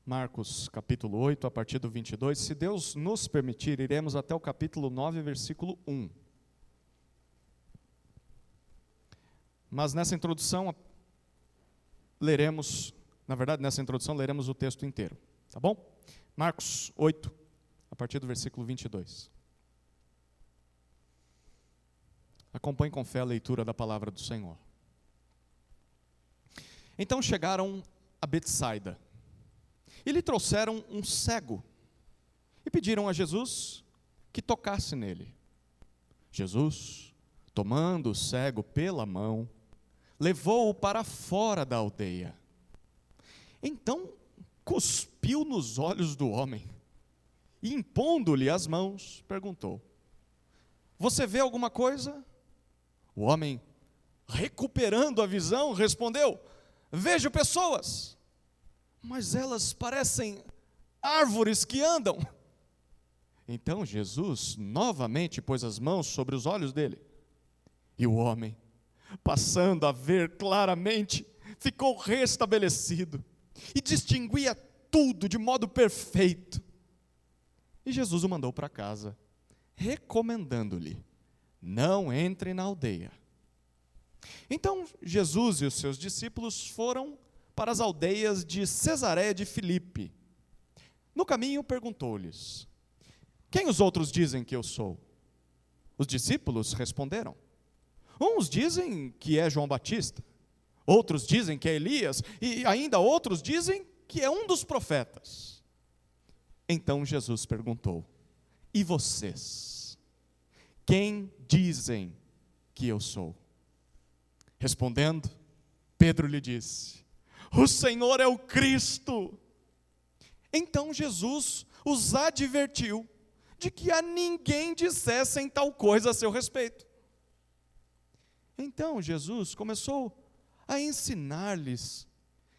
Marcos capítulo 8, a partir do 22. Se Deus nos permitir, iremos até o capítulo 9, versículo 1. Mas nessa introdução, leremos o texto inteiro, tá bom? Marcos 8, a partir do versículo 22. Acompanhe com fé a leitura da palavra do Senhor. Então chegaram a Betsaida, e lhe trouxeram um cego, e pediram a Jesus que tocasse nele. Jesus, tomando o cego pela mão, levou-o para fora da aldeia. Então cuspiu nos olhos do homem, e impondo-lhe as mãos, perguntou: você vê alguma coisa? O homem, recuperando a visão, respondeu: vejo pessoas, mas elas parecem árvores que andam. Então Jesus novamente pôs as mãos sobre os olhos dele, e o homem, passando a ver claramente, ficou restabelecido, e distinguia tudo de modo perfeito. E Jesus o mandou para casa, recomendando-lhe: não entre na aldeia. Então Jesus e os seus discípulos foram para as aldeias de Cesareia de Filipe. No caminho perguntou-lhes: quem os outros dizem que eu sou? Os discípulos responderam: uns dizem que é João Batista, outros dizem que é Elias, e ainda outros dizem que é um dos profetas. Então Jesus perguntou: e vocês? Quem dizem que eu sou? Respondendo, Pedro lhe disse: o Senhor é o Cristo. Então Jesus os advertiu de que a ninguém dissessem tal coisa a seu respeito. Então Jesus começou a ensinar-lhes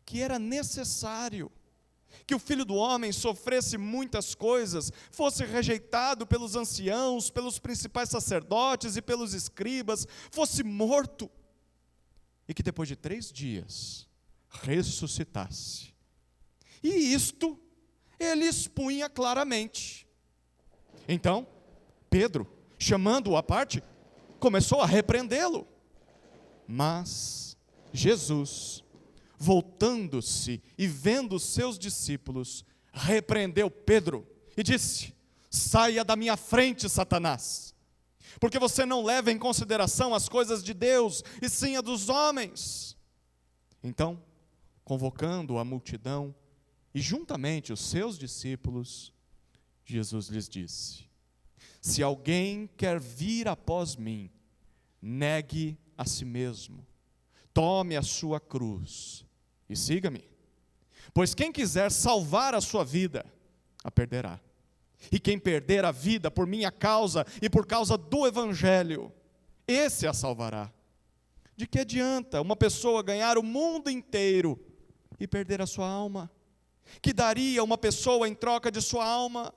que era necessário que o Filho do Homem sofresse muitas coisas, fosse rejeitado pelos anciãos, pelos principais sacerdotes e pelos escribas, fosse morto, e que depois de 3 dias ressuscitasse. E isto ele expunha claramente. Então Pedro, chamando-o à parte, começou a repreendê-lo. Mas Jesus, voltando-se e vendo os seus discípulos, repreendeu Pedro e disse: saia da minha frente, Satanás, porque você não leva em consideração as coisas de Deus, e sim a dos homens. Então, convocando a multidão e juntamente os seus discípulos, Jesus lhes disse: se alguém quer vir após mim, negue a si mesmo, tome a sua cruz e siga-me. Pois quem quiser salvar a sua vida, a perderá. E quem perder a vida por minha causa e por causa do Evangelho, esse a salvará. De que adianta uma pessoa ganhar o mundo inteiro e perder a sua alma? Que daria uma pessoa em troca de sua alma?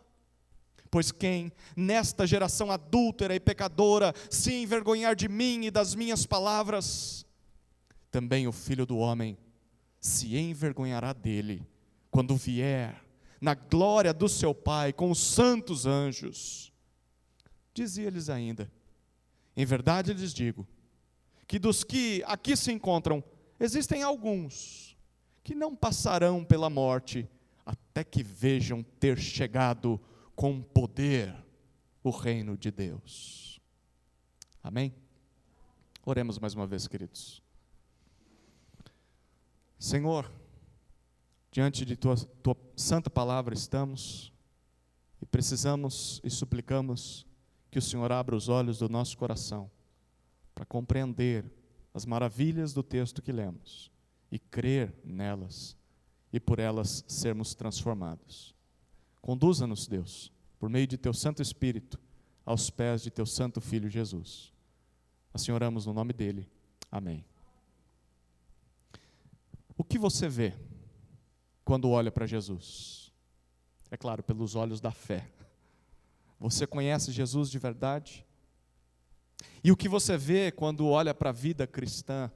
Pois quem, nesta geração adúltera e pecadora, se envergonhar de mim e das minhas palavras, também o Filho do Homem se envergonhará dele, quando vier na glória do seu Pai com os santos anjos. Dizia-lhes ainda: em verdade lhes digo, que dos que aqui se encontram, existem alguns que não passarão pela morte, até que vejam ter chegado com poder o reino de Deus. Amém? Oremos mais uma vez, queridos. Senhor, diante de tua santa palavra estamos, e precisamos e suplicamos que o Senhor abra os olhos do nosso coração, para compreender as maravilhas do texto que lemos, e crer nelas, e por elas sermos transformados. Conduza-nos, Deus, por meio de teu Santo Espírito, aos pés de teu Santo Filho Jesus. Assim oramos no nome dele. Amém. O que você vê quando olha para Jesus? É claro, pelos olhos da fé. Você conhece Jesus de verdade? E o que você vê quando olha para a vida cristã?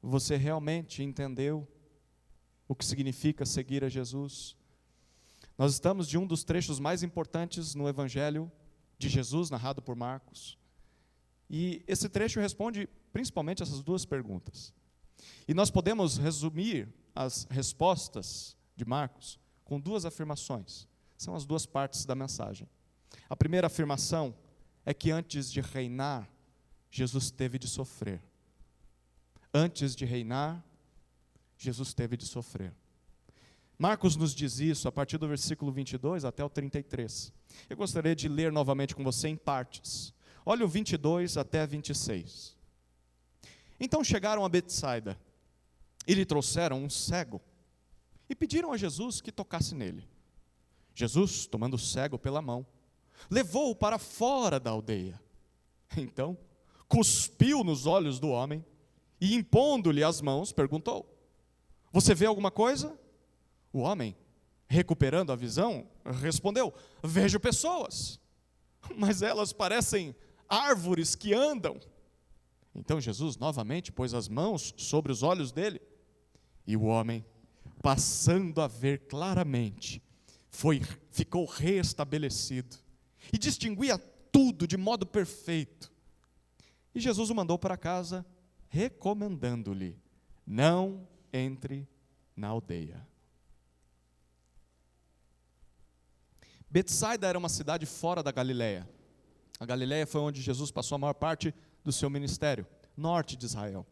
Você realmente entendeu o que significa seguir a Jesus? Nós estamos de um dos trechos mais importantes no Evangelho de Jesus, narrado por Marcos. E esse trecho responde principalmente essas duas perguntas. E nós podemos resumir as respostas de Marcos com duas afirmações. São as duas partes da mensagem. A primeira afirmação é que antes de reinar, Jesus teve de sofrer. Antes de reinar, Jesus teve de sofrer. Marcos nos diz isso a partir do versículo 22 até o 33. Eu gostaria de ler novamente com você em partes. Olha o 22 até 26. Então chegaram a Betsaida e lhe trouxeram um cego e pediram a Jesus que tocasse nele. Jesus, tomando o cego pela mão, levou-o para fora da aldeia. Então, cuspiu nos olhos do homem e, impondo-lhe as mãos, perguntou: você vê alguma coisa? O homem, recuperando a visão, respondeu: vejo pessoas, mas elas parecem árvores que andam. Então Jesus novamente pôs as mãos sobre os olhos dele, e o homem, passando a ver claramente, ficou restabelecido, e distinguia tudo de modo perfeito. E Jesus o mandou para casa, recomendando-lhe: não entre na aldeia. Betsaida era uma cidade fora da Galileia. A Galileia foi onde Jesus passou a maior parte do seu ministério, norte de Israel.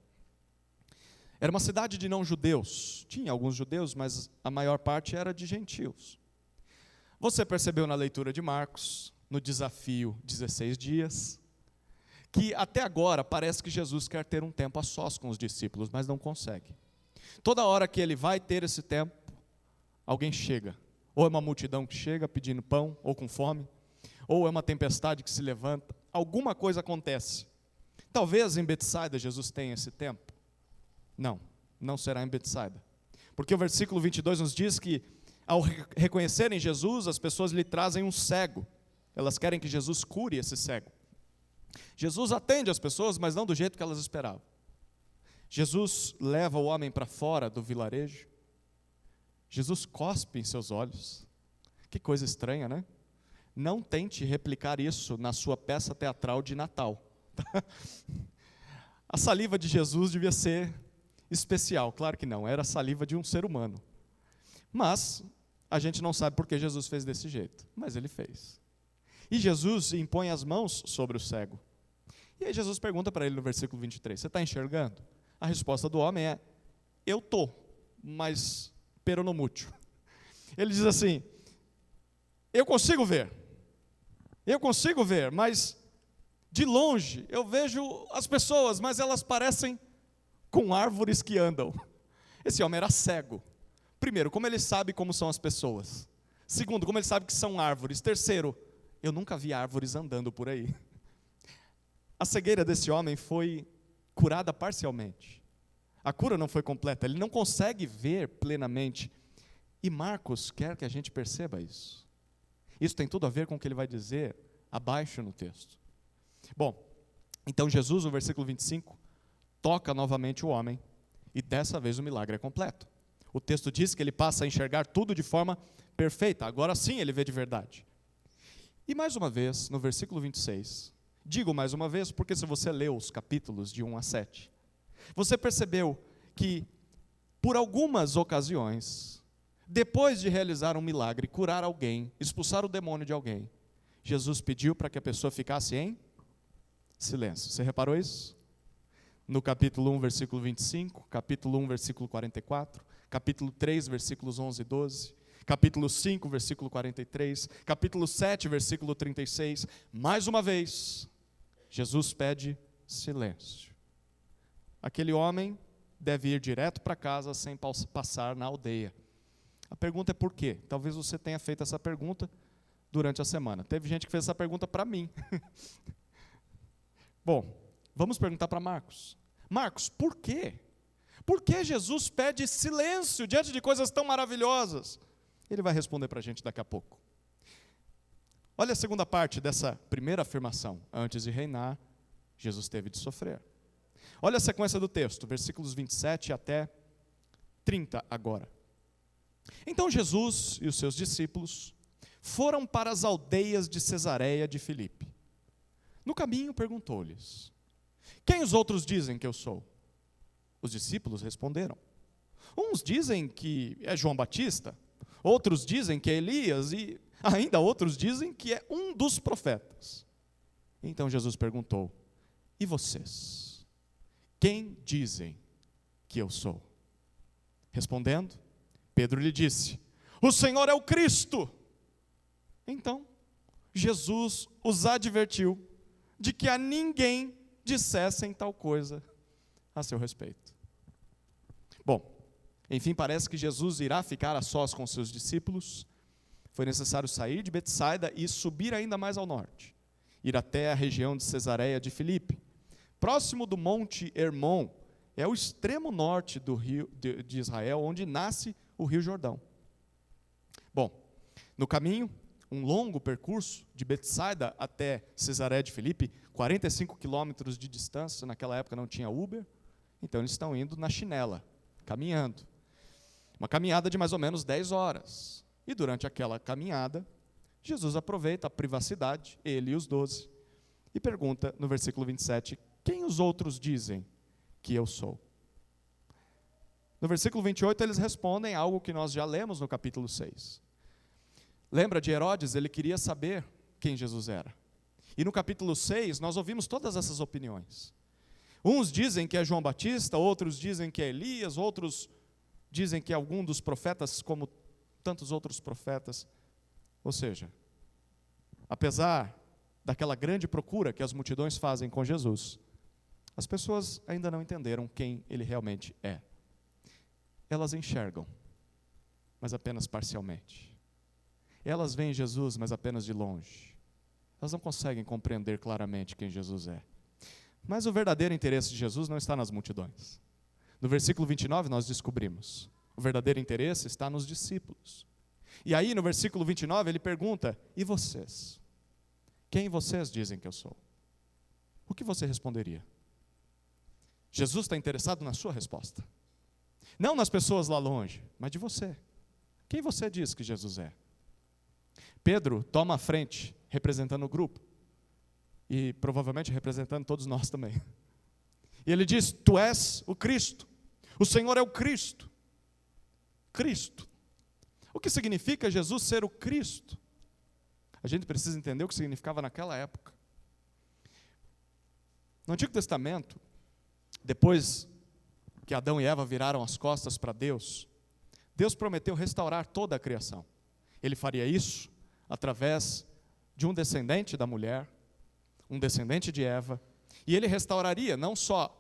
Era uma cidade de não-judeus. Tinha alguns judeus, mas a maior parte era de gentios. Você percebeu na leitura de Marcos, no desafio 16 dias, que até agora parece que Jesus quer ter um tempo a sós com os discípulos, mas não consegue. Toda hora que ele vai ter esse tempo, alguém chega. Ou é uma multidão que chega pedindo pão, ou com fome, ou é uma tempestade que se levanta. Alguma coisa acontece. Talvez em Betsaida Jesus tenha esse tempo. Não, não será em Betsaida. Porque o versículo 22 nos diz que, ao reconhecerem Jesus, as pessoas lhe trazem um cego. Elas querem que Jesus cure esse cego. Jesus atende as pessoas, mas não do jeito que elas esperavam. Jesus leva o homem para fora do vilarejo. Jesus cospe em seus olhos. Que coisa estranha, né? Não tente replicar isso na sua peça teatral de Natal. A saliva de Jesus devia ser especial. Claro que não, era a saliva de um ser humano. Mas a gente não sabe por que Jesus fez desse jeito, mas ele fez. E Jesus impõe as mãos sobre o cego. E aí Jesus pergunta para ele no versículo 23, você está enxergando? A resposta do homem é: eu estou, mas peronomútil. Ele diz assim: eu consigo ver, mas de longe eu vejo as pessoas, mas elas parecem com árvores que andam. Esse homem era cego. Primeiro, como ele sabe como são as pessoas? Segundo, como ele sabe que são árvores? Terceiro, eu nunca vi árvores andando por aí. A cegueira desse homem foi curada parcialmente. A cura não foi completa, ele não consegue ver plenamente. E Marcos quer que a gente perceba isso. Isso tem tudo a ver com o que ele vai dizer abaixo no texto. Bom, então Jesus, no versículo 25, toca novamente o homem, e dessa vez o milagre é completo. O texto diz que ele passa a enxergar tudo de forma perfeita, agora sim ele vê de verdade. E mais uma vez, no versículo 26, digo mais uma vez, porque se você leu os capítulos de 1 a 7, você percebeu que, por algumas ocasiões, depois de realizar um milagre, curar alguém, expulsar o demônio de alguém, Jesus pediu para que a pessoa ficasse em silêncio. Você reparou isso? No capítulo 1, versículo 25, capítulo 1, versículo 44, capítulo 3, versículos 11 e 12, capítulo 5, versículo 43, capítulo 7, versículo 36, mais uma vez, Jesus pede silêncio. Aquele homem deve ir direto para casa sem passar na aldeia. A pergunta é por quê? Talvez você tenha feito essa pergunta durante a semana. Teve gente que fez essa pergunta para mim. Bom, vamos perguntar para Marcos. Marcos, por quê? Por que Jesus pede silêncio diante de coisas tão maravilhosas? Ele vai responder para a gente daqui a pouco. Olha a segunda parte dessa primeira afirmação. Antes de reinar, Jesus teve de sofrer. Olha a sequência do texto, versículos 27 até 30 agora. Então Jesus e os seus discípulos foram para as aldeias de Cesareia de Filipe. No caminho perguntou-lhes: quem os outros dizem que eu sou? Os discípulos responderam: uns dizem que é João Batista, outros dizem que é Elias e ainda outros dizem que é um dos profetas. Então Jesus perguntou: e vocês? Quem dizem que eu sou? Respondendo, Pedro lhe disse: o Senhor é o Cristo. Então Jesus os advertiu de que a ninguém dissessem tal coisa a seu respeito. Bom, enfim, parece que Jesus irá ficar a sós com seus discípulos. Foi necessário sair de Betsaida e subir ainda mais ao norte, ir até a região de Cesareia de Filipe, próximo do Monte Hermon. É o extremo norte do rio de Israel, onde nasce o Rio Jordão. Bom, no caminho, um longo percurso de Betsaida até Cesareia de Filipe, 45 quilômetros de distância. Naquela época não tinha Uber, então eles estão indo na chinela, caminhando. Uma caminhada de mais ou menos 10 horas. E durante aquela caminhada, Jesus aproveita a privacidade, ele e os 12, e pergunta no versículo 27, quem os outros dizem que eu sou? No versículo 28, eles respondem algo que nós já lemos no capítulo 6. Lembra de Herodes? Ele queria saber quem Jesus era. E no capítulo 6, nós ouvimos todas essas opiniões. Uns dizem que é João Batista, outros dizem que é Elias, outros dizem que é algum dos profetas, como tantos outros profetas. Ou seja, apesar daquela grande procura que as multidões fazem com Jesus, as pessoas ainda não entenderam quem ele realmente é. Elas enxergam, mas apenas parcialmente. Elas veem Jesus, mas apenas de longe. Elas não conseguem compreender claramente quem Jesus é. Mas o verdadeiro interesse de Jesus não está nas multidões. No versículo 29 nós descobrimos, o verdadeiro interesse está nos discípulos. E aí no versículo 29 ele pergunta, e vocês? Quem vocês dizem que eu sou? O que você responderia? Jesus está interessado na sua resposta. Não nas pessoas lá longe, mas de você. Quem você diz que Jesus é? Pedro toma a frente, representando o grupo, e provavelmente representando todos nós também. E ele diz, tu és o Cristo, o Senhor é o Cristo. Cristo. O que significa Jesus ser o Cristo? A gente precisa entender o que significava naquela época. No Antigo Testamento, depois que Adão e Eva viraram as costas para Deus, Deus prometeu restaurar toda a criação. Ele faria isso através de um descendente da mulher, um descendente de Eva, e ele restauraria não só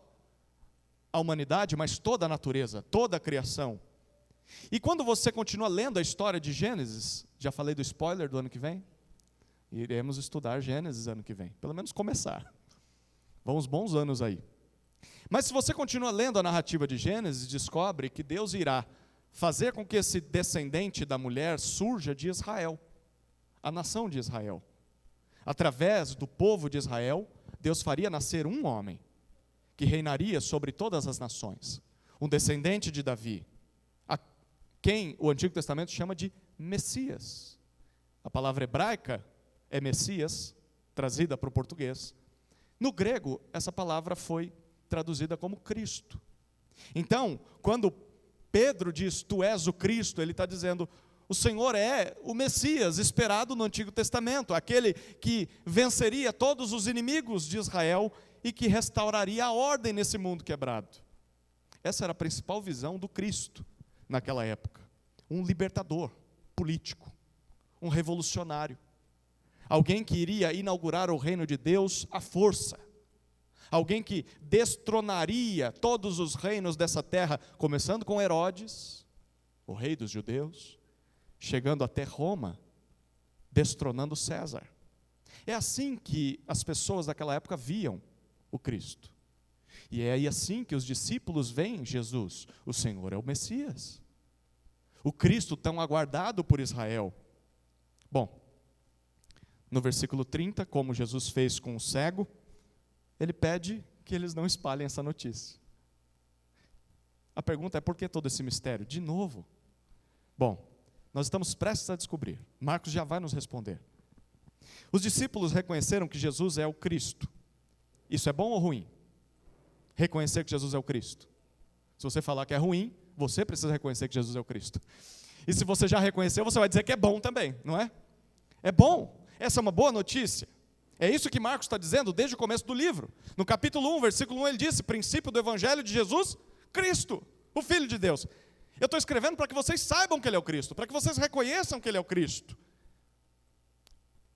a humanidade, mas toda a natureza, toda a criação. E quando você continua lendo a história de Gênesis, já falei do spoiler do ano que vem, iremos estudar Gênesis ano que vem, pelo menos começar. Vão uns bons anos aí. Mas se você continua lendo a narrativa de Gênesis, descobre que Deus irá fazer com que esse descendente da mulher surja de Israel, a nação de Israel. Através do povo de Israel, Deus faria nascer um homem, que reinaria sobre todas as nações, um descendente de Davi, a quem o Antigo Testamento chama de Messias. A palavra hebraica é Messias, trazida para o português. No grego, essa palavra foi traduzida como Cristo. Então, quando Pedro diz, tu és o Cristo, ele está dizendo, o Senhor é o Messias esperado no Antigo Testamento, aquele que venceria todos os inimigos de Israel e que restauraria a ordem nesse mundo quebrado. Essa era a principal visão do Cristo naquela época. Um libertador político, um revolucionário, alguém que iria inaugurar o reino de Deus à força, alguém que destronaria todos os reinos dessa terra, começando com Herodes, o rei dos judeus, chegando até Roma, destronando César. É assim que as pessoas daquela época viam o Cristo. E é assim que os discípulos veem Jesus. O Senhor é o Messias, o Cristo tão aguardado por Israel. Bom, no versículo 30, como Jesus fez com o cego, ele pede que eles não espalhem essa notícia. A pergunta é, por que todo esse mistério? De novo, Bom, nós estamos prestes a descobrir. Marcos já vai nos responder. Os discípulos reconheceram que Jesus é o Cristo. Isso é bom ou ruim? Reconhecer que Jesus é o Cristo. Se você falar que é ruim, você precisa reconhecer que Jesus é o Cristo. E se você já reconheceu, você vai dizer que é bom também, não é? É bom. Essa é uma boa notícia. É isso que Marcos está dizendo desde o começo do livro. No capítulo 1, versículo 1, ele disse: princípio do Evangelho de Jesus, Cristo, o Filho de Deus. Eu estou escrevendo para que vocês saibam que Ele é o Cristo, para que vocês reconheçam que Ele é o Cristo.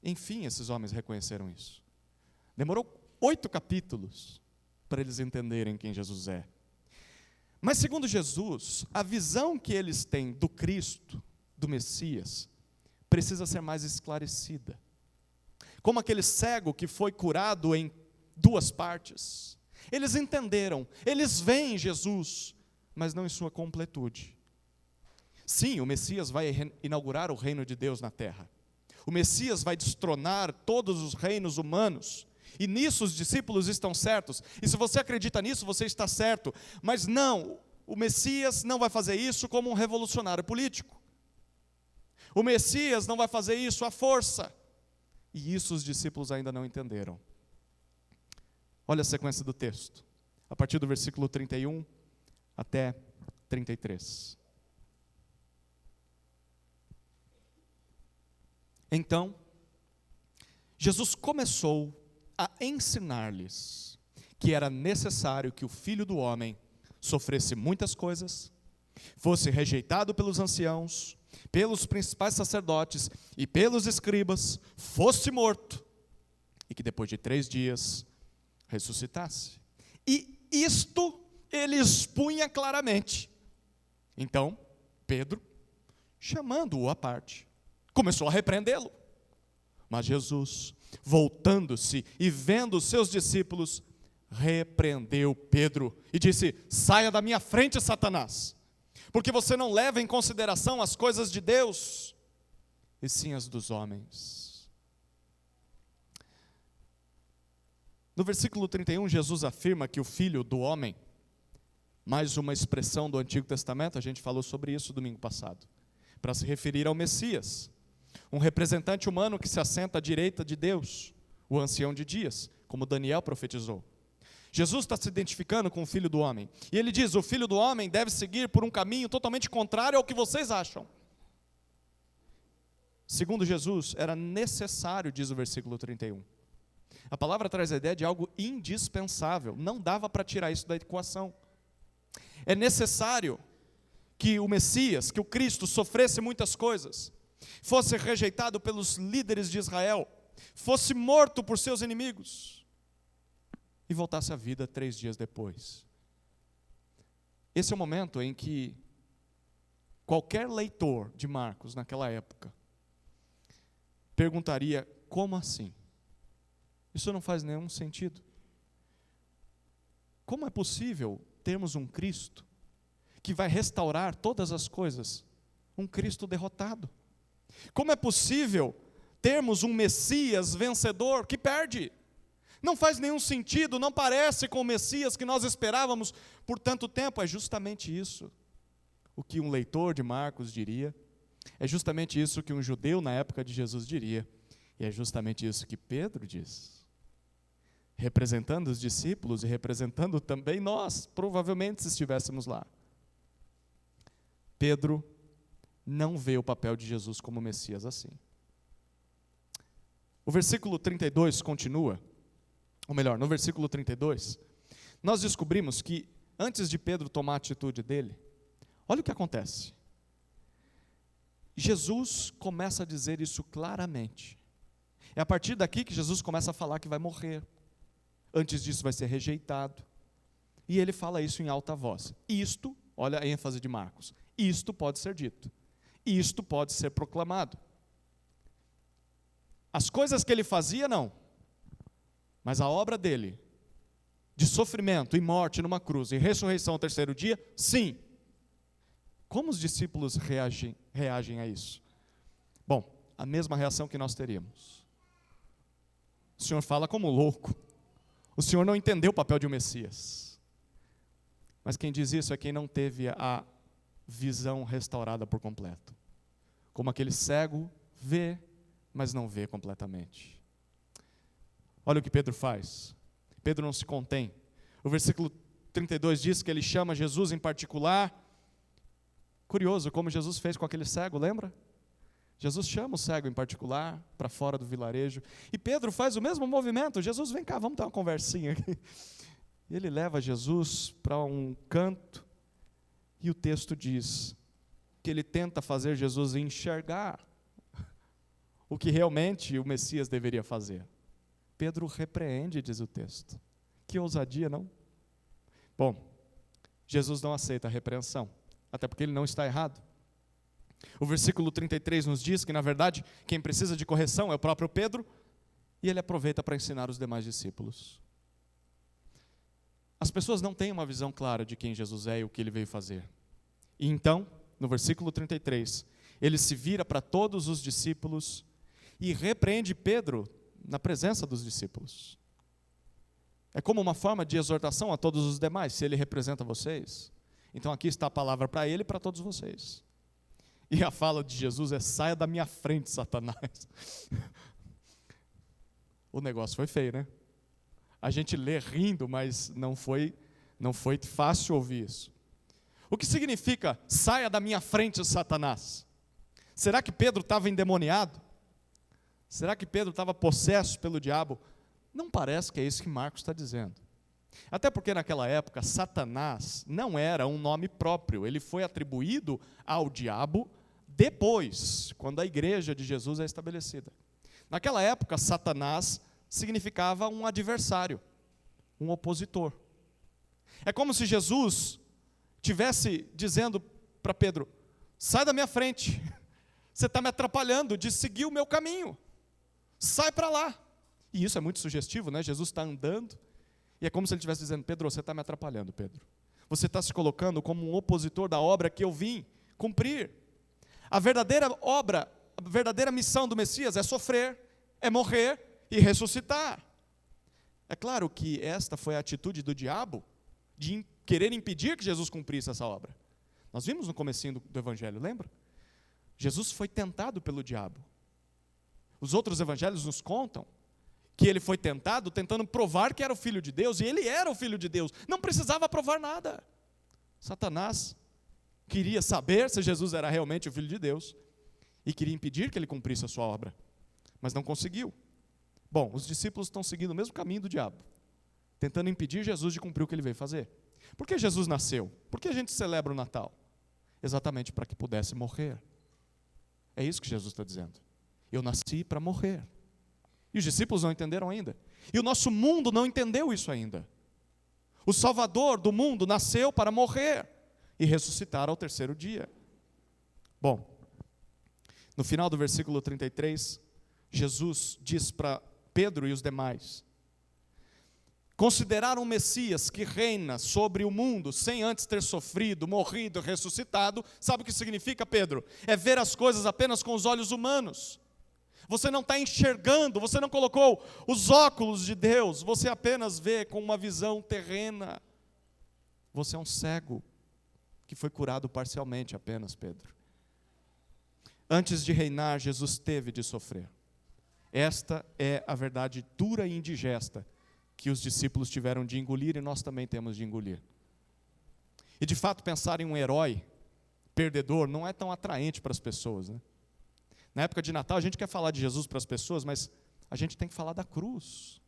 Enfim, esses homens reconheceram isso. Demorou 8 capítulos para eles entenderem quem Jesus é. Mas segundo Jesus, a visão que eles têm do Cristo, do Messias, precisa ser mais esclarecida. Como aquele cego que foi curado em 2 partes. Eles entenderam, eles veem Jesus, mas não em sua completude. Sim, o Messias vai inaugurar o reino de Deus na terra. O Messias vai destronar todos os reinos humanos. E nisso os discípulos estão certos. E se você acredita nisso, você está certo. Mas não, o Messias não vai fazer isso como um revolucionário político. O Messias não vai fazer isso à força. E isso os discípulos ainda não entenderam. Olha a sequência do texto. A partir do versículo 31 até 33. Então, Jesus começou a ensinar-lhes que era necessário que o Filho do Homem sofresse muitas coisas, fosse rejeitado pelos anciãos, pelos principais sacerdotes e pelos escribas, fosse morto, e que depois de 3 dias ressuscitasse. E isto ele expunha claramente. Então, Pedro, chamando-o à parte, começou a repreendê-lo. Mas Jesus, voltando-se e vendo os seus discípulos, repreendeu Pedro e disse: saia da minha frente, Satanás, porque você não leva em consideração as coisas de Deus, e sim as dos homens. No versículo 31, Jesus afirma que o Filho do Homem, mais uma expressão do Antigo Testamento, a gente falou sobre isso domingo passado, para se referir ao Messias, um representante humano que se assenta à direita de Deus, o ancião de dias, como Daniel profetizou. Jesus está se identificando com o Filho do Homem, e ele diz: o Filho do Homem deve seguir por um caminho totalmente contrário ao que vocês acham. Segundo Jesus, era necessário, diz o versículo 31. A palavra traz a ideia de algo indispensável, não dava para tirar isso da equação. É necessário que o Messias, que o Cristo sofresse muitas coisas, fosse rejeitado pelos líderes de Israel, fosse morto por seus inimigos, e voltasse à vida 3 dias depois. Esse é o momento em que qualquer leitor de Marcos naquela época perguntaria: como assim? Isso não faz nenhum sentido. Como é possível termos um Cristo que vai restaurar todas as coisas, um Cristo derrotado? Como é possível termos um Messias vencedor que perde? Não faz nenhum sentido, não parece com o Messias que nós esperávamos por tanto tempo. É justamente isso o que um leitor de Marcos diria, é justamente isso que um judeu na época de Jesus diria, e é justamente isso que Pedro diz, representando os discípulos e representando também nós, provavelmente se estivéssemos lá. Pedro não vê o papel de Jesus como Messias assim. O versículo 32 continua, ou melhor, no versículo 32, nós descobrimos que antes de Pedro tomar a atitude dele, olha o que acontece. Jesus começa a dizer isso claramente. É a partir daqui que Jesus começa a falar que vai morrer. Antes disso vai ser rejeitado. E ele fala isso em alta voz. Isto, olha a ênfase de Marcos, isto pode ser dito. Isto pode ser proclamado. As coisas que ele fazia, não. Mas a obra dele, de sofrimento e morte numa cruz e ressurreição ao 3º dia, sim. Como os discípulos reagem a isso? Bom, a mesma reação que nós teríamos. O Senhor fala como louco. O Senhor não entendeu o papel de um Messias. Mas quem diz isso é quem não teve a visão restaurada por completo. Como aquele cego vê, mas não vê completamente. Olha o que Pedro faz. Pedro não se contém. O versículo 32 diz que ele chama Jesus em particular. Curioso como Jesus fez com aquele cego, lembra? Jesus chama o cego em particular para fora do vilarejo. E Pedro faz o mesmo movimento. Jesus, vem cá, vamos ter uma conversinha aqui. E ele leva Jesus para um canto. E o texto diz que ele tenta fazer Jesus enxergar o que realmente o Messias deveria fazer. Pedro repreende, diz o texto. Que ousadia, não? Bom, Jesus não aceita a repreensão, até porque ele não está errado. O versículo 33 nos diz que, na verdade, quem precisa de correção é o próprio Pedro, e ele aproveita para ensinar os demais discípulos. As pessoas não têm uma visão clara de quem Jesus é e o que ele veio fazer. E então, no versículo 33, ele se vira para todos os discípulos e repreende Pedro na presença dos discípulos. É como uma forma de exortação a todos os demais. Se ele representa vocês, então aqui está a palavra para ele e para todos vocês. E a fala de Jesus é: saia da minha frente, Satanás. O negócio foi feio, né? A gente lê rindo, mas não foi fácil ouvir isso. O que significa saia da minha frente, Satanás? Será que Pedro estava endemoniado? Será que Pedro estava possesso pelo diabo? Não parece que é isso que Marcos está dizendo. Até porque naquela época, Satanás não era um nome próprio. Ele foi atribuído ao diabo depois, quando a igreja de Jesus é estabelecida. Naquela época, Satanás significava um adversário, um opositor. É como se Jesus tivesse dizendo para Pedro: sai da minha frente, você está me atrapalhando de seguir o meu caminho, sai para lá. E isso é muito sugestivo, né? Jesus está andando, e é como se ele estivesse dizendo: Pedro, você está me atrapalhando, Pedro. Você está se colocando como um opositor da obra que eu vim cumprir. A verdadeira obra, a verdadeira missão do Messias é sofrer, é morrer e ressuscitar. É claro que esta foi a atitude do diabo, de querer impedir que Jesus cumprisse essa obra. Nós vimos no comecinho do Evangelho, lembra? Jesus foi tentado pelo diabo. Os outros evangelhos nos contam que ele foi tentado tentando provar que era o Filho de Deus, e ele era o Filho de Deus, não precisava provar nada. Satanás queria saber se Jesus era realmente o Filho de Deus, e queria impedir que ele cumprisse a sua obra, mas não conseguiu. Bom, os discípulos estão seguindo o mesmo caminho do diabo, tentando impedir Jesus de cumprir o que ele veio fazer. Por que Jesus nasceu? Por que a gente celebra o Natal? Exatamente para que pudesse morrer. É isso que Jesus está dizendo. Eu nasci para morrer. E os discípulos não entenderam ainda. E o nosso mundo não entendeu isso ainda. O Salvador do mundo nasceu para morrer e ressuscitar ao terceiro dia. Bom, no final do versículo 33, Jesus diz para Pedro e os demais: considerar um Messias que reina sobre o mundo sem antes ter sofrido, morrido, ressuscitado. Sabe o que significa, Pedro? É ver as coisas apenas com os olhos humanos. Você não está enxergando, você não colocou os óculos de Deus, você apenas vê com uma visão terrena. Você é um cego que foi curado parcialmente apenas, Pedro. Antes de reinar, Jesus teve de sofrer. Esta é a verdade dura e indigesta que os discípulos tiveram de engolir, e nós também temos de engolir. E de fato, pensar em um herói perdedor não é tão atraente para as pessoas, né? Na época de Natal a gente quer falar de Jesus para as pessoas, mas a gente tem que falar da cruz.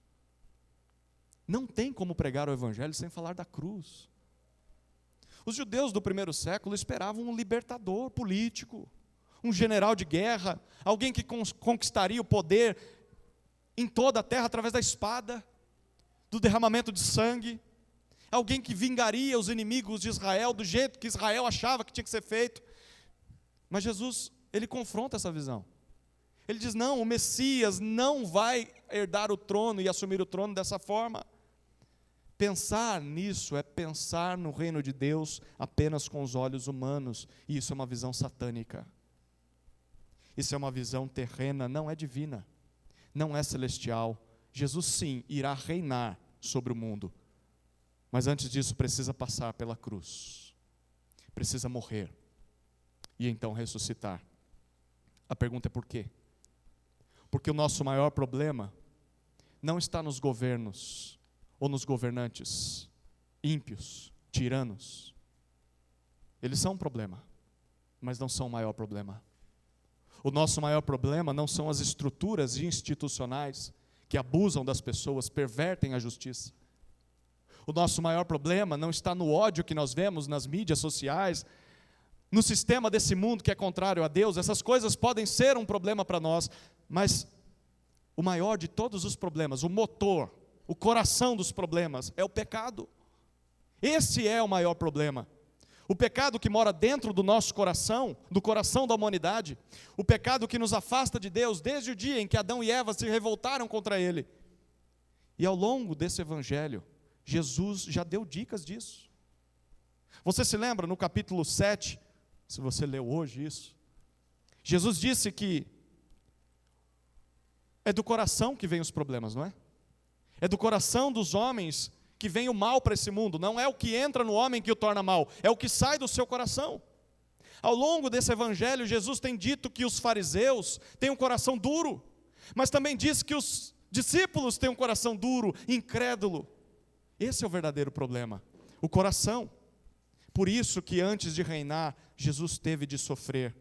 Não tem como pregar o Evangelho sem falar da cruz. Os judeus do primeiro século esperavam um libertador político, um general de guerra, alguém que conquistaria o poder em toda a terra através da espada, do derramamento de sangue, alguém que vingaria os inimigos de Israel do jeito que Israel achava que tinha que ser feito. Mas Jesus, ele confronta essa visão. Ele diz: não, o Messias não vai herdar o trono e assumir o trono dessa forma. Pensar nisso é pensar no reino de Deus apenas com os olhos humanos, e isso é uma visão satânica. Isso é uma visão terrena, não é divina, não é celestial. Jesus sim irá reinar sobre o mundo, mas antes disso precisa passar pela cruz, precisa morrer, e então ressuscitar. A pergunta é por quê? Porque o nosso maior problema não está nos governos ou nos governantes ímpios, tiranos. Eles são um problema, mas não são o maior problema. O nosso maior problema não são as estruturas institucionais que abusam das pessoas, pervertem a justiça. O nosso maior problema não está no ódio que nós vemos nas mídias sociais, no sistema desse mundo que é contrário a Deus. Essas coisas podem ser um problema para nós, mas o maior de todos os problemas, o motor, o coração dos problemas é o pecado. Esse é o maior problema. O pecado que mora dentro do nosso coração, do coração da humanidade, o pecado que nos afasta de Deus desde o dia em que Adão e Eva se revoltaram contra Ele. E ao longo desse evangelho, Jesus já deu dicas disso. Você se lembra no capítulo 7, se você leu hoje isso, Jesus disse que é do coração que vêm os problemas, não é? É do coração dos homens que vem o mal para esse mundo. Não é o que entra no homem que o torna mal, é o que sai do seu coração. Ao longo desse evangelho, Jesus tem dito que os fariseus têm um coração duro, mas também diz que os discípulos têm um coração duro, incrédulo. Esse é o verdadeiro problema, o coração. Por isso que antes de reinar, Jesus teve de sofrer.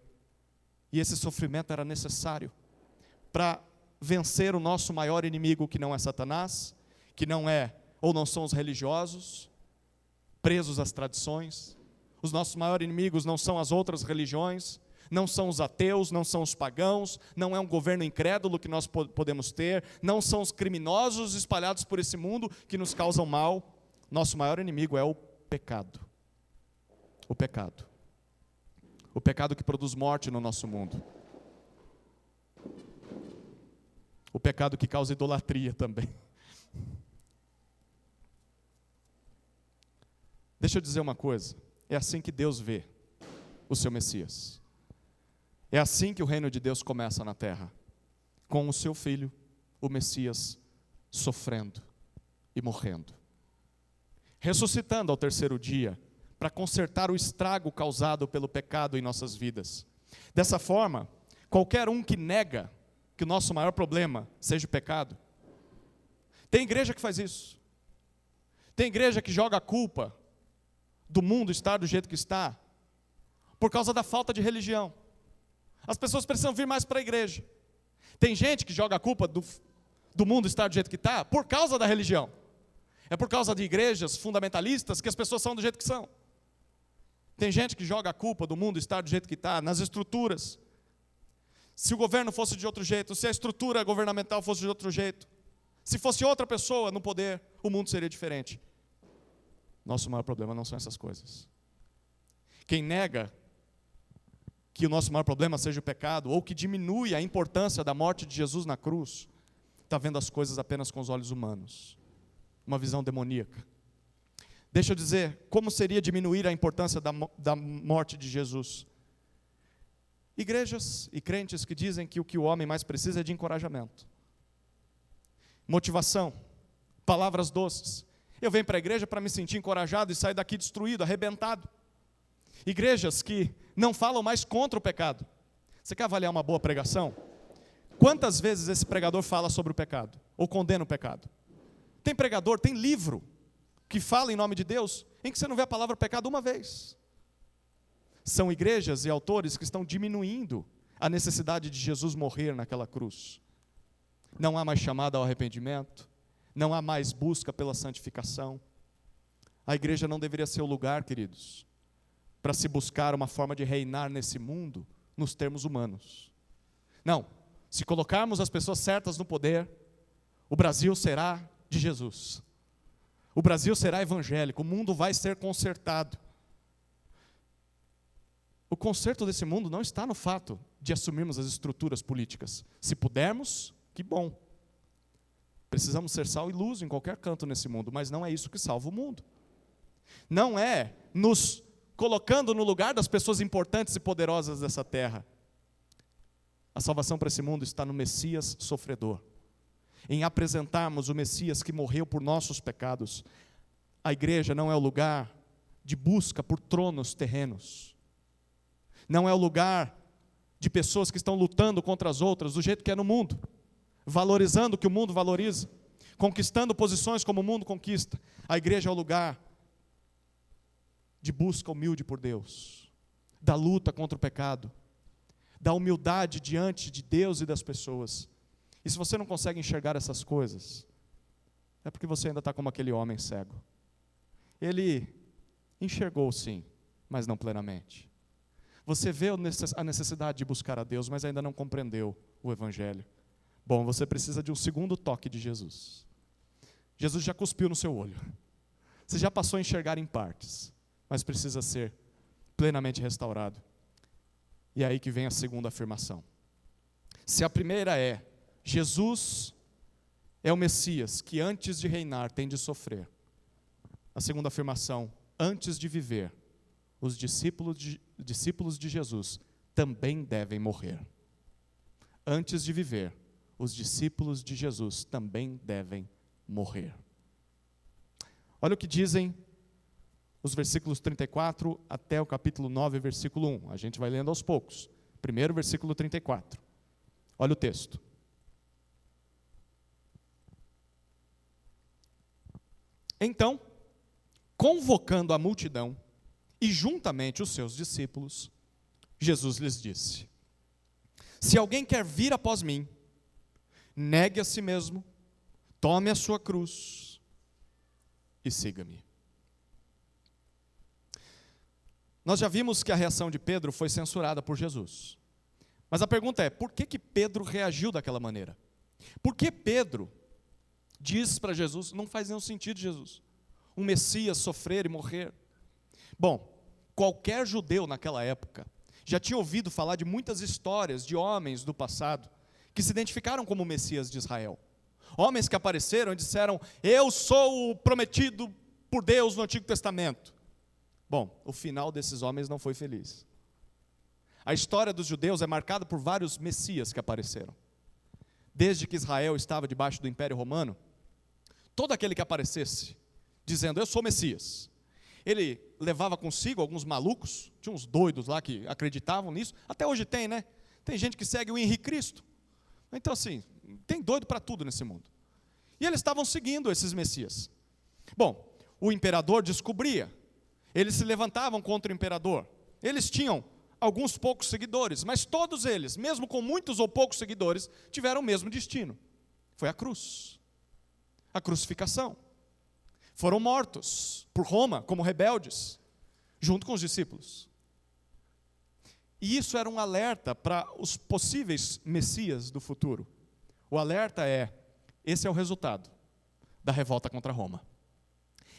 E esse sofrimento era necessário para vencer o nosso maior inimigo, que não é Satanás, que não é ou não são os religiosos, presos às tradições. Os nossos maiores inimigos não são as outras religiões, não são os ateus, não são os pagãos, não é um governo incrédulo que nós podemos ter, não são os criminosos espalhados por esse mundo que nos causam mal. Nosso maior inimigo é o pecado. O pecado. O pecado que produz morte no nosso mundo. O pecado que causa idolatria também. Deixa eu dizer uma coisa, é assim que Deus vê o seu Messias. É assim que o reino de Deus começa na terra, com o seu filho, o Messias, sofrendo e morrendo, ressuscitando ao terceiro dia, para consertar o estrago causado pelo pecado em nossas vidas. Dessa forma, qualquer um que nega que o nosso maior problema seja o pecado, tem igreja que faz isso, tem igreja que joga a culpa do mundo estar do jeito que está, por causa da falta de religião. As pessoas precisam vir mais para a igreja. Tem gente que joga a culpa do mundo estar do jeito que está, por causa da religião. É por causa de igrejas fundamentalistas que as pessoas são do jeito que são. Tem gente que joga a culpa do mundo estar do jeito que está, nas estruturas. Se o governo fosse de outro jeito, se a estrutura governamental fosse de outro jeito, se fosse outra pessoa no poder, o mundo seria diferente. Nosso maior problema não são essas coisas. Quem nega que o nosso maior problema seja o pecado, ou que diminui a importância da morte de Jesus na cruz, está vendo as coisas apenas com os olhos humanos, uma visão demoníaca. Deixa eu dizer, como seria diminuir a importância da morte de Jesus? Igrejas e crentes que dizem que o que o homem mais precisa é de encorajamento, motivação, palavras doces. Eu venho para a igreja para me sentir encorajado e sair daqui destruído, arrebentado. Igrejas que não falam mais contra o pecado. Você quer avaliar uma boa pregação? Quantas vezes esse pregador fala sobre o pecado? Ou condena o pecado? Tem pregador, tem livro que fala em nome de Deus, em que você não vê a palavra pecado uma vez. São igrejas e autores que estão diminuindo a necessidade de Jesus morrer naquela cruz. Não há mais chamada ao arrependimento, não há mais busca pela santificação. A igreja não deveria ser o lugar, queridos, para se buscar uma forma de reinar nesse mundo nos termos humanos. Não, se colocarmos as pessoas certas no poder, o Brasil será de Jesus. O Brasil será evangélico, o mundo vai ser consertado. O conserto desse mundo não está no fato de assumirmos as estruturas políticas. Se pudermos, que bom. Precisamos ser sal e luz em qualquer canto nesse mundo, mas não é isso que salva o mundo. Não é nos colocando no lugar das pessoas importantes e poderosas dessa terra. A salvação para esse mundo está no Messias sofredor, em apresentarmos o Messias que morreu por nossos pecados. A igreja não é o lugar de busca por tronos terrenos. Não é o lugar de pessoas que estão lutando contra as outras do jeito que é no mundo, valorizando o que o mundo valoriza, conquistando posições como o mundo conquista. A igreja é o lugar de busca humilde por Deus, da luta contra o pecado, da humildade diante de Deus e das pessoas. E se você não consegue enxergar essas coisas, é porque você ainda está como aquele homem cego. Ele enxergou sim, mas não plenamente. Você vê a necessidade de buscar a Deus, mas ainda não compreendeu o Evangelho. Bom, você precisa de um segundo toque de Jesus. Jesus já cuspiu no seu olho. Você já passou a enxergar em partes, mas precisa ser plenamente restaurado. E é aí que vem a segunda afirmação. Se a primeira é, Jesus é o Messias que antes de reinar tem de sofrer. A segunda afirmação, antes de viver, os discípulos de Jesus também devem morrer. Antes de viver, os discípulos de Jesus também devem morrer. Olha o que dizem os versículos 34 até o capítulo 9, versículo 1. A gente vai lendo aos poucos. Primeiro, versículo 34. Olha o texto. Então, convocando a multidão e juntamente os seus discípulos, Jesus lhes disse: se alguém quer vir após mim, negue a si mesmo, tome a sua cruz e siga-me. Nós já vimos que a reação de Pedro foi censurada por Jesus. Mas a pergunta é, por que Pedro reagiu daquela maneira? Por que Pedro diz para Jesus, não faz nenhum sentido, Jesus, um Messias sofrer e morrer? Bom, qualquer judeu naquela época já tinha ouvido falar de muitas histórias de homens do passado que se identificaram como Messias de Israel. Homens que apareceram e disseram, eu sou o prometido por Deus no Antigo Testamento. Bom, o final desses homens não foi feliz. A história dos judeus é marcada por vários Messias que apareceram. Desde que Israel estava debaixo do Império Romano, todo aquele que aparecesse dizendo, eu sou Messias, ele levava consigo alguns malucos, tinha uns doidos lá que acreditavam nisso, até hoje tem, né? Tem gente que segue o Henrique Cristo. Então assim, tem doido para tudo nesse mundo. E eles estavam seguindo esses Messias. Bom, o imperador descobria, eles se levantavam contra o imperador, eles tinham alguns poucos seguidores, mas todos eles, mesmo com muitos ou poucos seguidores, tiveram o mesmo destino, foi a cruz, a crucificação. Foram mortos por Roma como rebeldes, junto com os discípulos. E isso era um alerta para os possíveis messias do futuro. O alerta é, esse é o resultado da revolta contra Roma.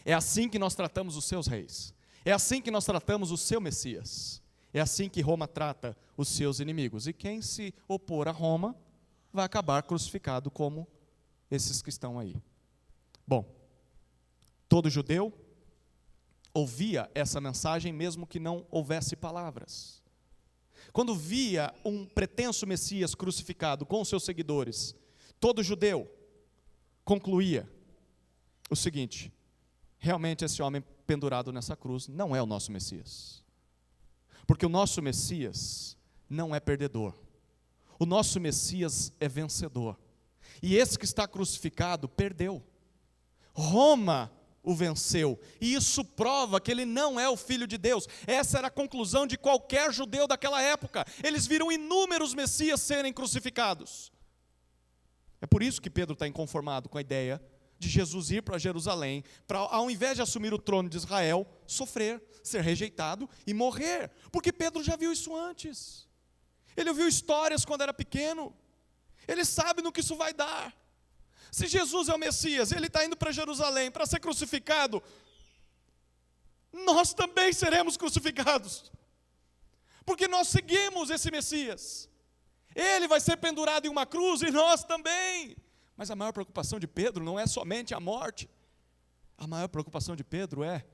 É assim que nós tratamos os seus reis. É assim que nós tratamos o seu Messias. É assim que Roma trata os seus inimigos. E quem se opor a Roma vai acabar crucificado como esses que estão aí. Bom, todo judeu ouvia essa mensagem mesmo que não houvesse palavras. Quando via um pretenso Messias crucificado com os seus seguidores, todo judeu concluía o seguinte, realmente esse homem pendurado nessa cruz não é o nosso Messias. Porque o nosso Messias não é perdedor. O nosso Messias é vencedor. E esse que está crucificado perdeu. Roma o venceu. E isso prova que ele não é o Filho de Deus. Essa era a conclusão de qualquer judeu daquela época. Eles viram inúmeros Messias serem crucificados. É por isso que Pedro está inconformado com a ideia de Jesus ir para Jerusalém, para ao invés de assumir o trono de Israel, sofrer, ser rejeitado e morrer. Porque Pedro já viu isso antes. Ele ouviu histórias quando era pequeno. Ele sabe no que isso vai dar. Se Jesus é o Messias, ele está indo para Jerusalém para ser crucificado, nós também seremos crucificados. Porque nós seguimos esse Messias. Ele vai ser pendurado em uma cruz e nós também. Mas a maior preocupação de Pedro não é somente a morte. A maior preocupação de Pedro é,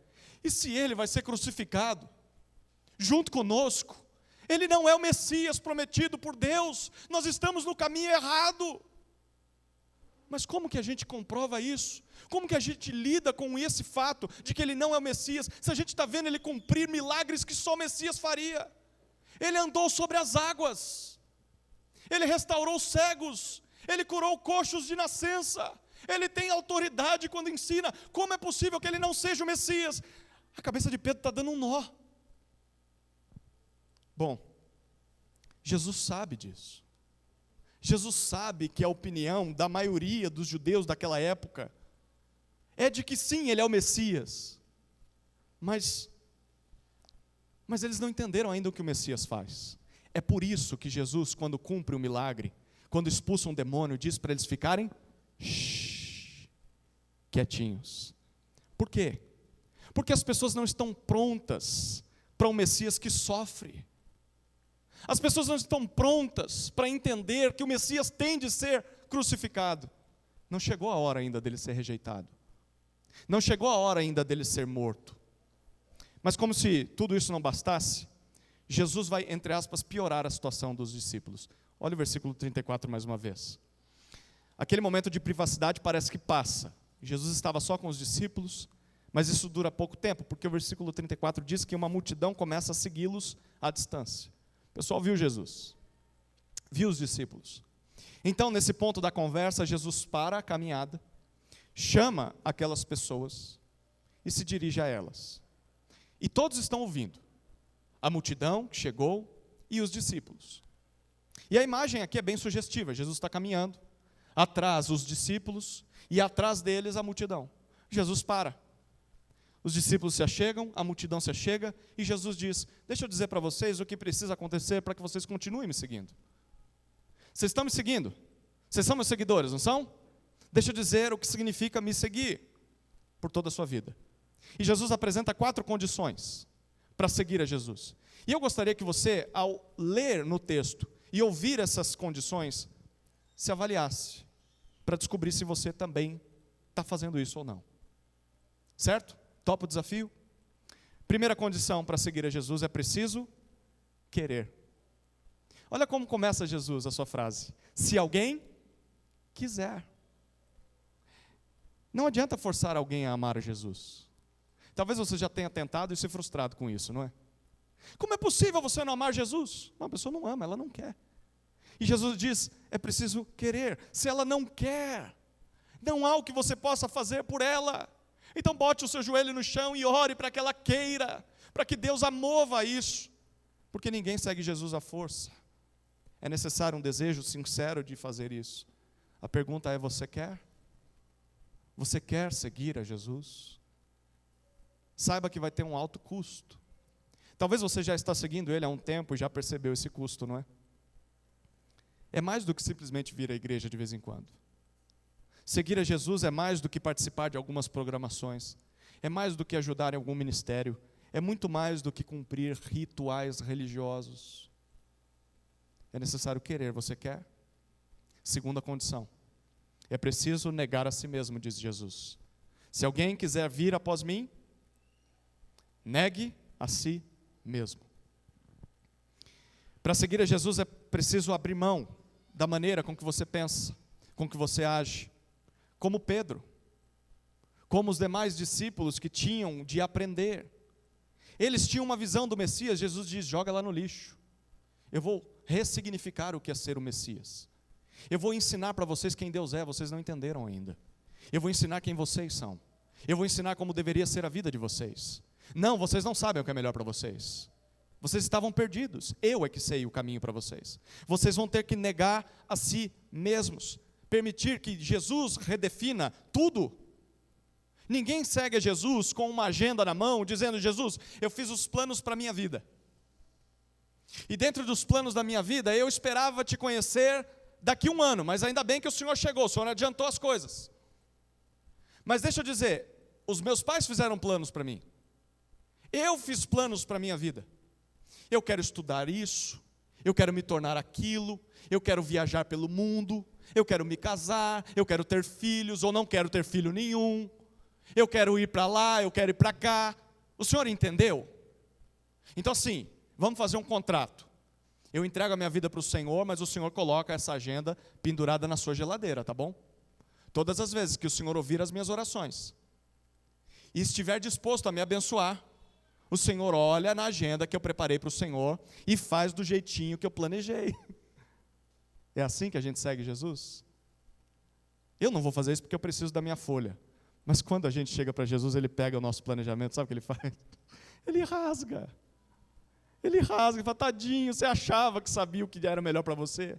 e se ele vai ser crucificado junto conosco? Ele não é o Messias prometido por Deus. Nós estamos no caminho errado. Mas como que a gente comprova isso? Como que a gente lida com esse fato de que ele não é o Messias, se a gente está vendo ele cumprir milagres que só o Messias faria? Ele andou sobre as águas, ele restaurou cegos, ele curou coxos de nascença, ele tem autoridade quando ensina. Como é possível que ele não seja o Messias? A cabeça de Pedro está dando um nó. Bom, Jesus sabe disso. Jesus sabe que a opinião da maioria dos judeus daquela época é de que sim, ele é o Messias. Mas eles não entenderam ainda o que o Messias faz. É por isso que Jesus, quando cumpre o milagre, quando expulsa um demônio, diz para eles ficarem quietinhos. Por quê? Porque as pessoas não estão prontas para um Messias que sofre. As pessoas não estão prontas para entender que o Messias tem de ser crucificado. Não chegou a hora ainda dele ser rejeitado. Não chegou a hora ainda dele ser morto. Mas como se tudo isso não bastasse, Jesus vai, entre aspas, piorar a situação dos discípulos. Olha o versículo 34 mais uma vez. Aquele momento de privacidade parece que passa. Jesus estava só com os discípulos, mas isso dura pouco tempo, porque o versículo 34 diz que uma multidão começa a segui-los à distância. O pessoal viu Jesus, viu os discípulos. Então, nesse ponto da conversa, Jesus para a caminhada, chama aquelas pessoas e se dirige a elas. E todos estão ouvindo. A multidão que chegou e os discípulos. E a imagem aqui é bem sugestiva. Jesus está caminhando, atrás os discípulos e atrás deles a multidão. Jesus para. Os discípulos se achegam, a multidão se achega e Jesus diz: deixa eu dizer para vocês o que precisa acontecer para que vocês continuem me seguindo. Vocês estão me seguindo? Vocês são meus seguidores, não são? Deixa eu dizer o que significa me seguir por toda a sua vida. E Jesus apresenta 4 condições para seguir a Jesus. E eu gostaria que você, ao ler no texto e ouvir essas condições, se avaliasse, para descobrir se você também está fazendo isso ou não. Certo? Topa o desafio? Primeira condição para seguir a Jesus: é preciso querer. Olha como começa Jesus a sua frase: se alguém quiser. Não adianta forçar alguém a amar a Jesus. Talvez você já tenha tentado e se frustrado com isso, não é? Como é possível você não amar Jesus? Não, a pessoa não ama, ela não quer. E Jesus diz: é preciso querer. Se ela não quer, não há o que você possa fazer por ela. Então bote o seu joelho no chão e ore para que ela queira, para que Deus a mova a isso. Porque ninguém segue Jesus à força. É necessário um desejo sincero de fazer isso. A pergunta é: você quer? Você quer seguir a Jesus? Saiba que vai ter um alto custo. Talvez você já está seguindo Ele há um tempo e já percebeu esse custo, não é? É mais do que simplesmente vir à igreja de vez em quando. Seguir a Jesus é mais do que participar de algumas programações. É mais do que ajudar em algum ministério. É muito mais do que cumprir rituais religiosos. É necessário querer. Você quer? Segunda condição: é preciso negar a si mesmo, diz Jesus. Se alguém quiser vir após mim, negue a si mesmo. Para seguir a Jesus é preciso abrir mão da maneira com que você pensa, com que você age. Como Pedro, como os demais discípulos que tinham de aprender. Eles tinham uma visão do Messias. Jesus diz: joga lá no lixo. Eu vou ressignificar o que é ser o Messias. Eu vou ensinar para vocês quem Deus é, vocês não entenderam ainda. Eu vou ensinar quem vocês são. Eu vou ensinar como deveria ser a vida de vocês. Não, vocês não sabem o que é melhor para vocês. Vocês estavam perdidos. Eu é que sei o caminho para vocês. Vocês vão ter que negar a si mesmos. Permitir que Jesus redefina tudo. Ninguém segue a Jesus com uma agenda na mão, dizendo: Jesus, eu fiz os planos para a minha vida. E dentro dos planos da minha vida, eu esperava te conhecer daqui a 1 ano, mas ainda bem que o Senhor chegou, o Senhor adiantou as coisas. Mas deixa eu dizer, os meus pais fizeram planos para mim. Eu fiz planos para a minha vida. Eu quero estudar isso, eu quero me tornar aquilo, eu quero viajar pelo mundo, eu quero me casar, eu quero ter filhos, ou não quero ter filho nenhum, eu quero ir para lá, eu quero ir para cá. O senhor entendeu? Então assim, vamos fazer um contrato. Eu entrego a minha vida para o Senhor, mas o Senhor coloca essa agenda pendurada na sua geladeira, tá bom? Todas as vezes que o Senhor ouvir as minhas orações e estiver disposto a me abençoar, O Senhor olha na agenda que eu preparei para o Senhor e faz do jeitinho que eu planejei. É assim que a gente segue Jesus? Eu não vou fazer isso porque eu preciso da minha folha. Mas quando a gente chega para Jesus, Ele pega o nosso planejamento, sabe o que Ele faz? Ele rasga. Ele rasga e fala, tadinho, você achava que sabia o que era melhor para você?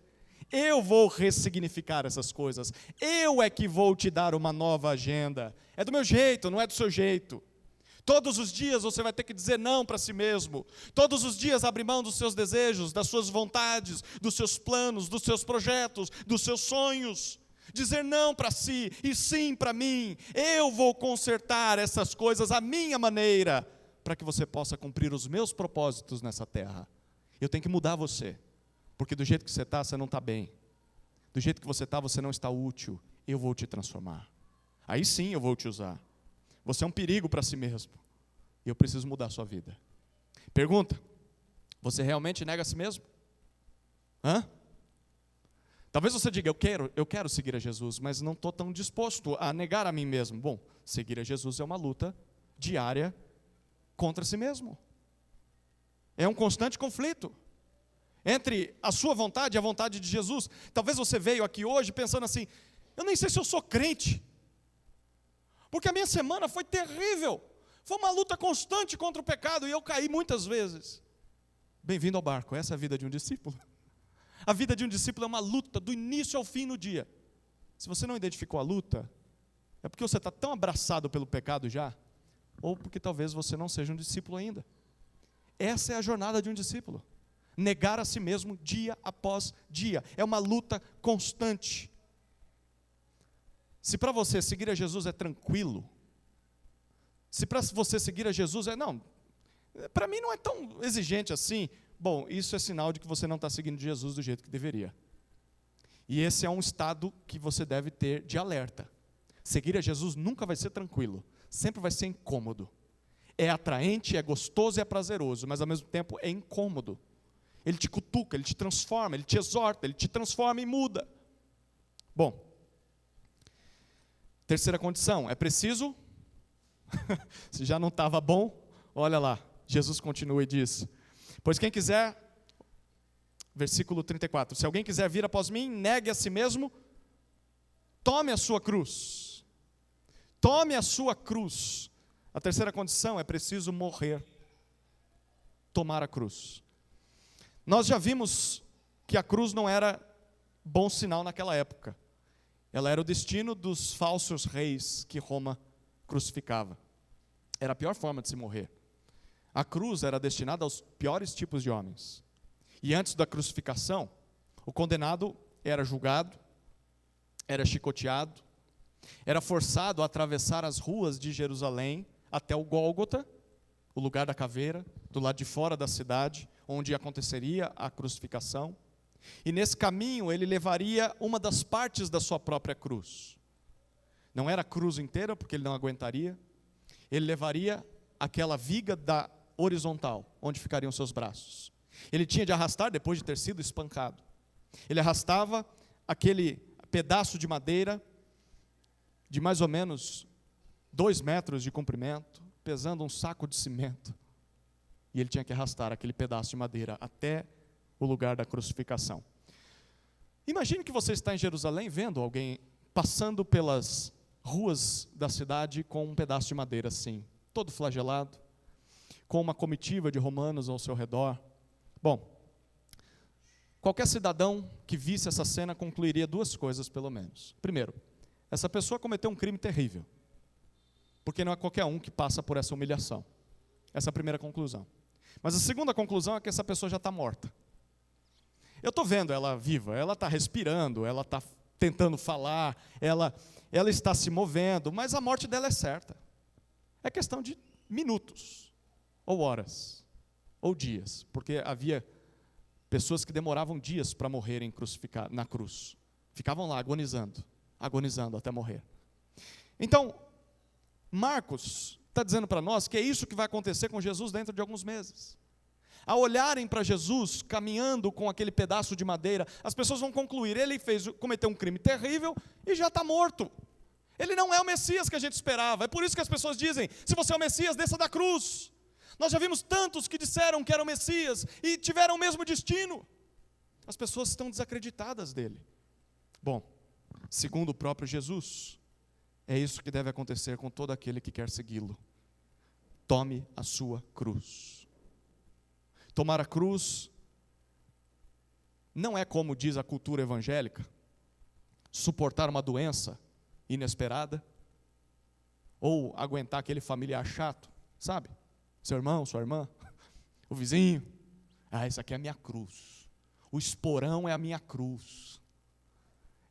Eu vou ressignificar essas coisas. Eu é que vou te dar uma nova agenda. É do meu jeito, não é do seu jeito. Todos os dias você vai ter que dizer não para si mesmo. Todos os dias abrir mão dos seus desejos, das suas vontades, dos seus planos, dos seus projetos, dos seus sonhos. Dizer não para si e sim para mim. Eu vou consertar essas coisas à minha maneira, para que você possa cumprir os meus propósitos nessa terra. Eu tenho que mudar você, porque do jeito que você está, você não está bem. Do jeito que você está, você não está útil. Eu vou te transformar. Aí sim eu vou te usar. Você é um perigo para si mesmo. E eu preciso mudar a sua vida. Pergunta: você realmente nega a si mesmo? Talvez você diga, eu quero seguir a Jesus, mas não estou tão disposto a negar a mim mesmo. Bom, seguir a Jesus é uma luta diária contra si mesmo. É um constante conflito entre a sua vontade e a vontade de Jesus. Talvez você veio aqui hoje pensando assim, eu nem sei se eu sou crente, porque a minha semana foi terrível, foi uma luta constante contra o pecado, e eu caí muitas vezes. Bem-vindo ao barco, essa é a vida de um discípulo. A vida de um discípulo é uma luta do início ao fim no dia. Se você não identificou a luta, é porque você está tão abraçado pelo pecado já, ou porque talvez você não seja um discípulo ainda. Essa é a jornada de um discípulo. Negar a si mesmo dia após dia. É uma luta constante. Se para você seguir a Jesus é tranquilo, se para você seguir a Jesus para mim não é tão exigente assim, bom, isso é sinal de que você não está seguindo Jesus do jeito que deveria. E esse é um estado que você deve ter de alerta. Seguir a Jesus nunca vai ser tranquilo, sempre vai ser incômodo. É atraente, é gostoso e é prazeroso, mas ao mesmo tempo é incômodo. Ele te cutuca, ele te transforma, ele te exorta, ele te transforma e muda. Bom, terceira condição, é preciso, se já não estava bom, olha lá, Jesus continua e diz, pois quem quiser, versículo 34, se alguém quiser vir após mim, negue a si mesmo, tome a sua cruz. Tome a sua cruz. A terceira condição é preciso morrer. Tomar a cruz. Nós já vimos que a cruz não era bom sinal naquela época. Ela era o destino dos falsos reis que Roma crucificava. Era a pior forma de se morrer. A cruz era destinada aos piores tipos de homens. E antes da crucificação, o condenado era julgado, era chicoteado, era forçado a atravessar as ruas de Jerusalém até o Gólgota, o lugar da caveira, do lado de fora da cidade, onde aconteceria a crucificação. E nesse caminho ele levaria uma das partes da sua própria cruz. Não era a cruz inteira, porque ele não aguentaria. Ele levaria aquela viga da horizontal, onde ficariam seus braços. Ele tinha de arrastar, depois de ter sido espancado. Ele arrastava aquele pedaço de madeira, de mais ou menos 2 metros de comprimento, pesando um saco de cimento. E ele tinha que arrastar aquele pedaço de madeira até o lugar da crucificação. Imagine que você está em Jerusalém vendo alguém passando pelas ruas da cidade com um pedaço de madeira assim, todo flagelado, com uma comitiva de romanos ao seu redor. Bom, qualquer cidadão que visse essa cena concluiria 2 coisas pelo menos. Primeiro, essa pessoa cometeu um crime terrível, porque não é qualquer um que passa por essa humilhação. Essa é a primeira conclusão. Mas a segunda conclusão é que essa pessoa já está morta. Eu estou vendo ela viva, ela está respirando, ela está tentando falar, ela está se movendo, mas a morte dela é certa. É questão de minutos, ou horas, ou dias, porque havia pessoas que demoravam dias para morrerem na cruz. Ficavam lá agonizando até morrer. Então, Marcos está dizendo para nós que é isso que vai acontecer com Jesus dentro de alguns meses. Ao olharem para Jesus caminhando com aquele pedaço de madeira, as pessoas vão concluir, ele cometeu um crime terrível e já está morto. Ele não é o Messias que a gente esperava. É por isso que as pessoas dizem, se você é o Messias, desça da cruz. Nós já vimos tantos que disseram que eram Messias e tiveram o mesmo destino. As pessoas estão desacreditadas dele. Bom, segundo o próprio Jesus, é isso que deve acontecer com todo aquele que quer segui-lo. Tome a sua cruz. Tomar a cruz não é, como diz a cultura evangélica, suportar uma doença inesperada, ou aguentar aquele familiar chato, sabe? Seu irmão, sua irmã, o vizinho. Isso aqui é a minha cruz. O esporão é a minha cruz.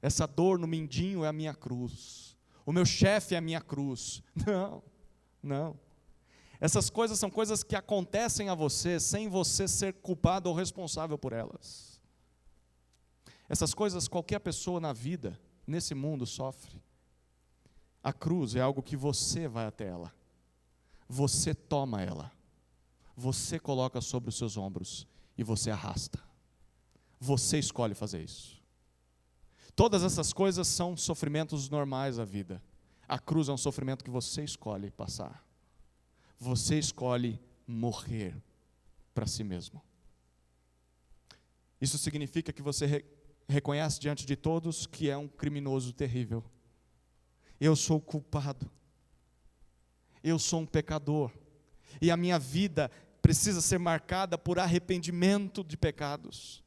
Essa dor no mindinho é a minha cruz. O meu chefe é a minha cruz. Não. Essas coisas são coisas que acontecem a você sem você ser culpado ou responsável por elas. Essas coisas qualquer pessoa na vida, nesse mundo, sofre. A cruz é algo que você vai até ela. Você toma ela. Você coloca sobre os seus ombros e você arrasta. Você escolhe fazer isso. Todas essas coisas são sofrimentos normais da vida. A cruz é um sofrimento que você escolhe passar. Você escolhe morrer para si mesmo. Isso significa que você reconhece diante de todos que é um criminoso terrível. Eu sou culpado. Eu sou um pecador. E a minha vida precisa ser marcada por arrependimento de pecados.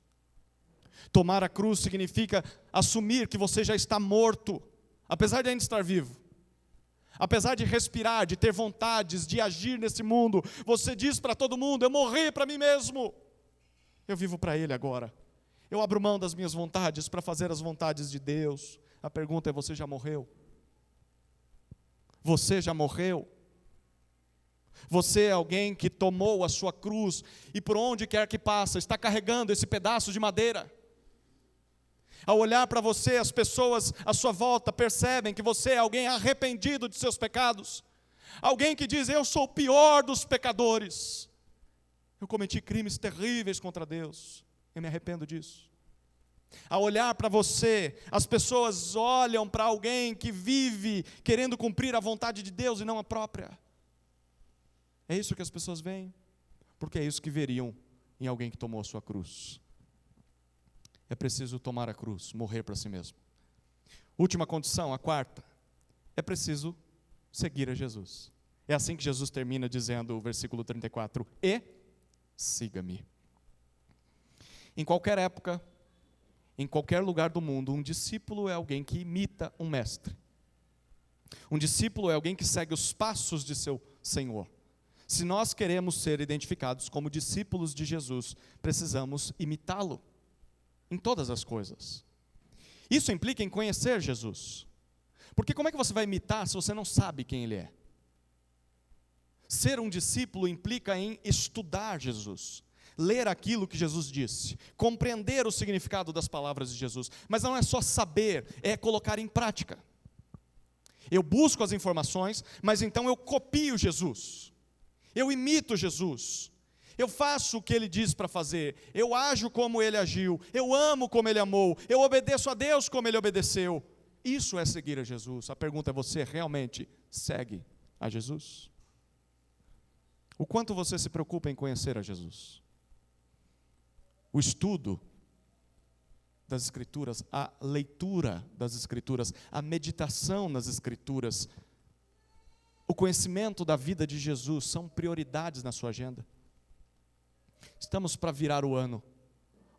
Tomar a cruz significa assumir que você já está morto, apesar de ainda estar vivo. Apesar de respirar, de ter vontades, de agir nesse mundo, você diz para todo mundo: eu morri para mim mesmo. Eu vivo para Ele agora. Eu abro mão das minhas vontades para fazer as vontades de Deus. A pergunta é: você já morreu? Você já morreu? Você é alguém que tomou a sua cruz e por onde quer que passa, está carregando esse pedaço de madeira. Ao olhar para você, as pessoas à sua volta percebem que você é alguém arrependido de seus pecados. Alguém que diz: eu sou o pior dos pecadores. Eu cometi crimes terríveis contra Deus. Eu me arrependo disso. Ao olhar para você, as pessoas olham para alguém que vive querendo cumprir a vontade de Deus e não a própria. É isso que as pessoas veem, porque é isso que veriam em alguém que tomou a sua cruz. É preciso tomar a cruz, morrer para si mesmo. Última condição, a quarta, é preciso seguir a Jesus. É assim que Jesus termina dizendo, o versículo 34, e siga-me. Em qualquer época, em qualquer lugar do mundo, um discípulo é alguém que imita um mestre. Um discípulo é alguém que segue os passos de seu Senhor. Se nós queremos ser identificados como discípulos de Jesus, precisamos imitá-lo em todas as coisas. Isso implica em conhecer Jesus. Porque como é que você vai imitar se você não sabe quem Ele é? Ser um discípulo implica em estudar Jesus, ler aquilo que Jesus disse, compreender o significado das palavras de Jesus. Mas não é só saber, é colocar em prática. Eu busco as informações, mas então eu copio Jesus. Eu imito Jesus. Eu faço o que Ele diz para fazer. Eu ajo como Ele agiu. Eu amo como Ele amou. Eu obedeço a Deus como Ele obedeceu. Isso é seguir a Jesus. A pergunta é: você realmente segue a Jesus? O quanto você se preocupa em conhecer a Jesus? O estudo das Escrituras, a leitura das Escrituras, a meditação nas Escrituras, o conhecimento da vida de Jesus são prioridades na sua agenda? Estamos para virar o ano.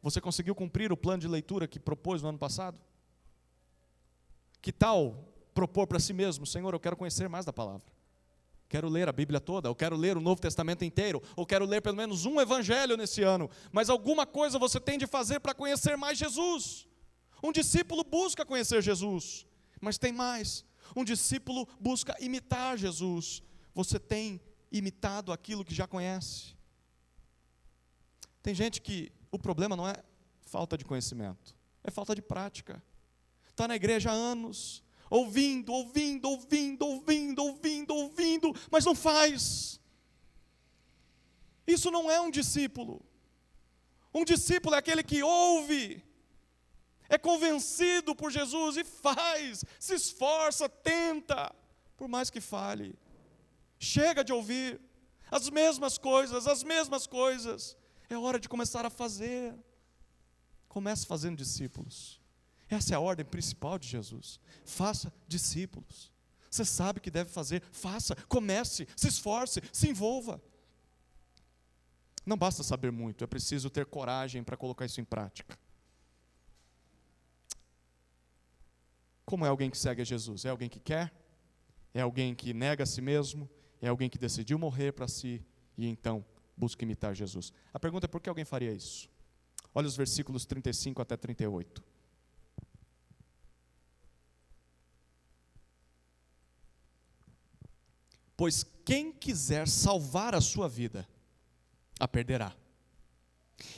Você conseguiu cumprir o plano de leitura que propôs no ano passado? Que tal propor para si mesmo: Senhor, eu quero conhecer mais da palavra. Quero ler a Bíblia toda, eu quero ler o Novo Testamento inteiro, ou quero ler pelo menos um evangelho nesse ano. Mas alguma coisa você tem de fazer para conhecer mais Jesus. Um discípulo busca conhecer Jesus, mas tem mais. Um discípulo busca imitar Jesus. Você tem imitado aquilo que já conhece? Tem gente que o problema não é falta de conhecimento, é falta de prática. Está na igreja há anos, ouvindo, mas não faz. Isso não é um discípulo. Um discípulo é aquele que ouve, é convencido por Jesus e faz, se esforça, tenta, por mais que falhe. Chega de ouvir. as mesmas coisas, as mesmas coisas. É hora de começar a fazer. Comece fazendo discípulos. Essa é a ordem principal de Jesus. Faça discípulos. Você sabe o que deve fazer, faça, comece, se esforce, se envolva. Não basta saber muito, é preciso ter coragem para colocar isso em prática. Como é alguém que segue a Jesus? É alguém que quer? É alguém que nega a si mesmo? É alguém que decidiu morrer para si e então busca imitar Jesus? A pergunta é: por que alguém faria isso? Olha os versículos 35 até 38. Pois quem quiser salvar a sua vida, a perderá.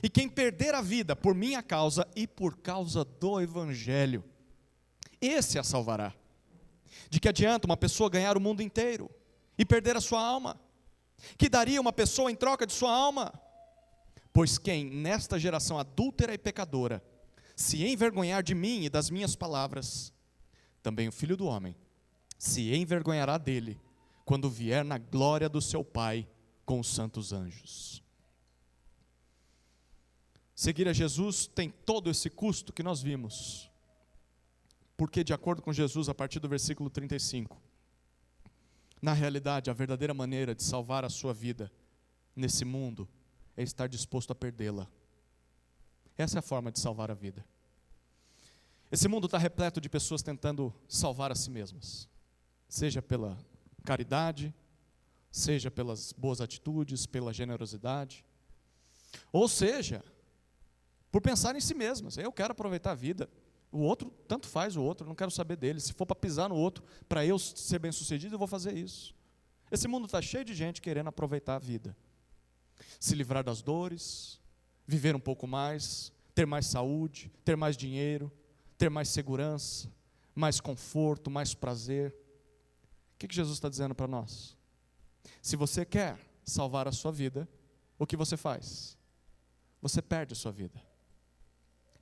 E quem perder a vida por minha causa e por causa do Evangelho, esse a salvará. De que adianta uma pessoa ganhar o mundo inteiro e perder a sua alma? Que daria uma pessoa em troca de sua alma? Pois quem, nesta geração adúltera e pecadora, se envergonhar de mim e das minhas palavras, também o Filho do Homem se envergonhará dele, quando vier na glória do seu Pai com os santos anjos. Seguir a Jesus tem todo esse custo que nós vimos. Porque, de acordo com Jesus, a partir do versículo 35, na realidade, a verdadeira maneira de salvar a sua vida nesse mundo é estar disposto a perdê-la. Essa é a forma de salvar a vida. Esse mundo está repleto de pessoas tentando salvar a si mesmas, seja pela caridade, seja pelas boas atitudes, pela generosidade, ou seja, por pensar em si mesmas. Eu quero aproveitar a vida, o outro, tanto faz o outro, não quero saber dele. Se for para pisar no outro, para eu ser bem sucedido, eu vou fazer isso. Esse mundo está cheio de gente querendo aproveitar a vida, se livrar das dores, viver um pouco mais, ter mais saúde, ter mais dinheiro, ter mais segurança, mais conforto, mais prazer. O que Jesus está dizendo para nós? Se você quer salvar a sua vida, o que você faz? Você perde a sua vida.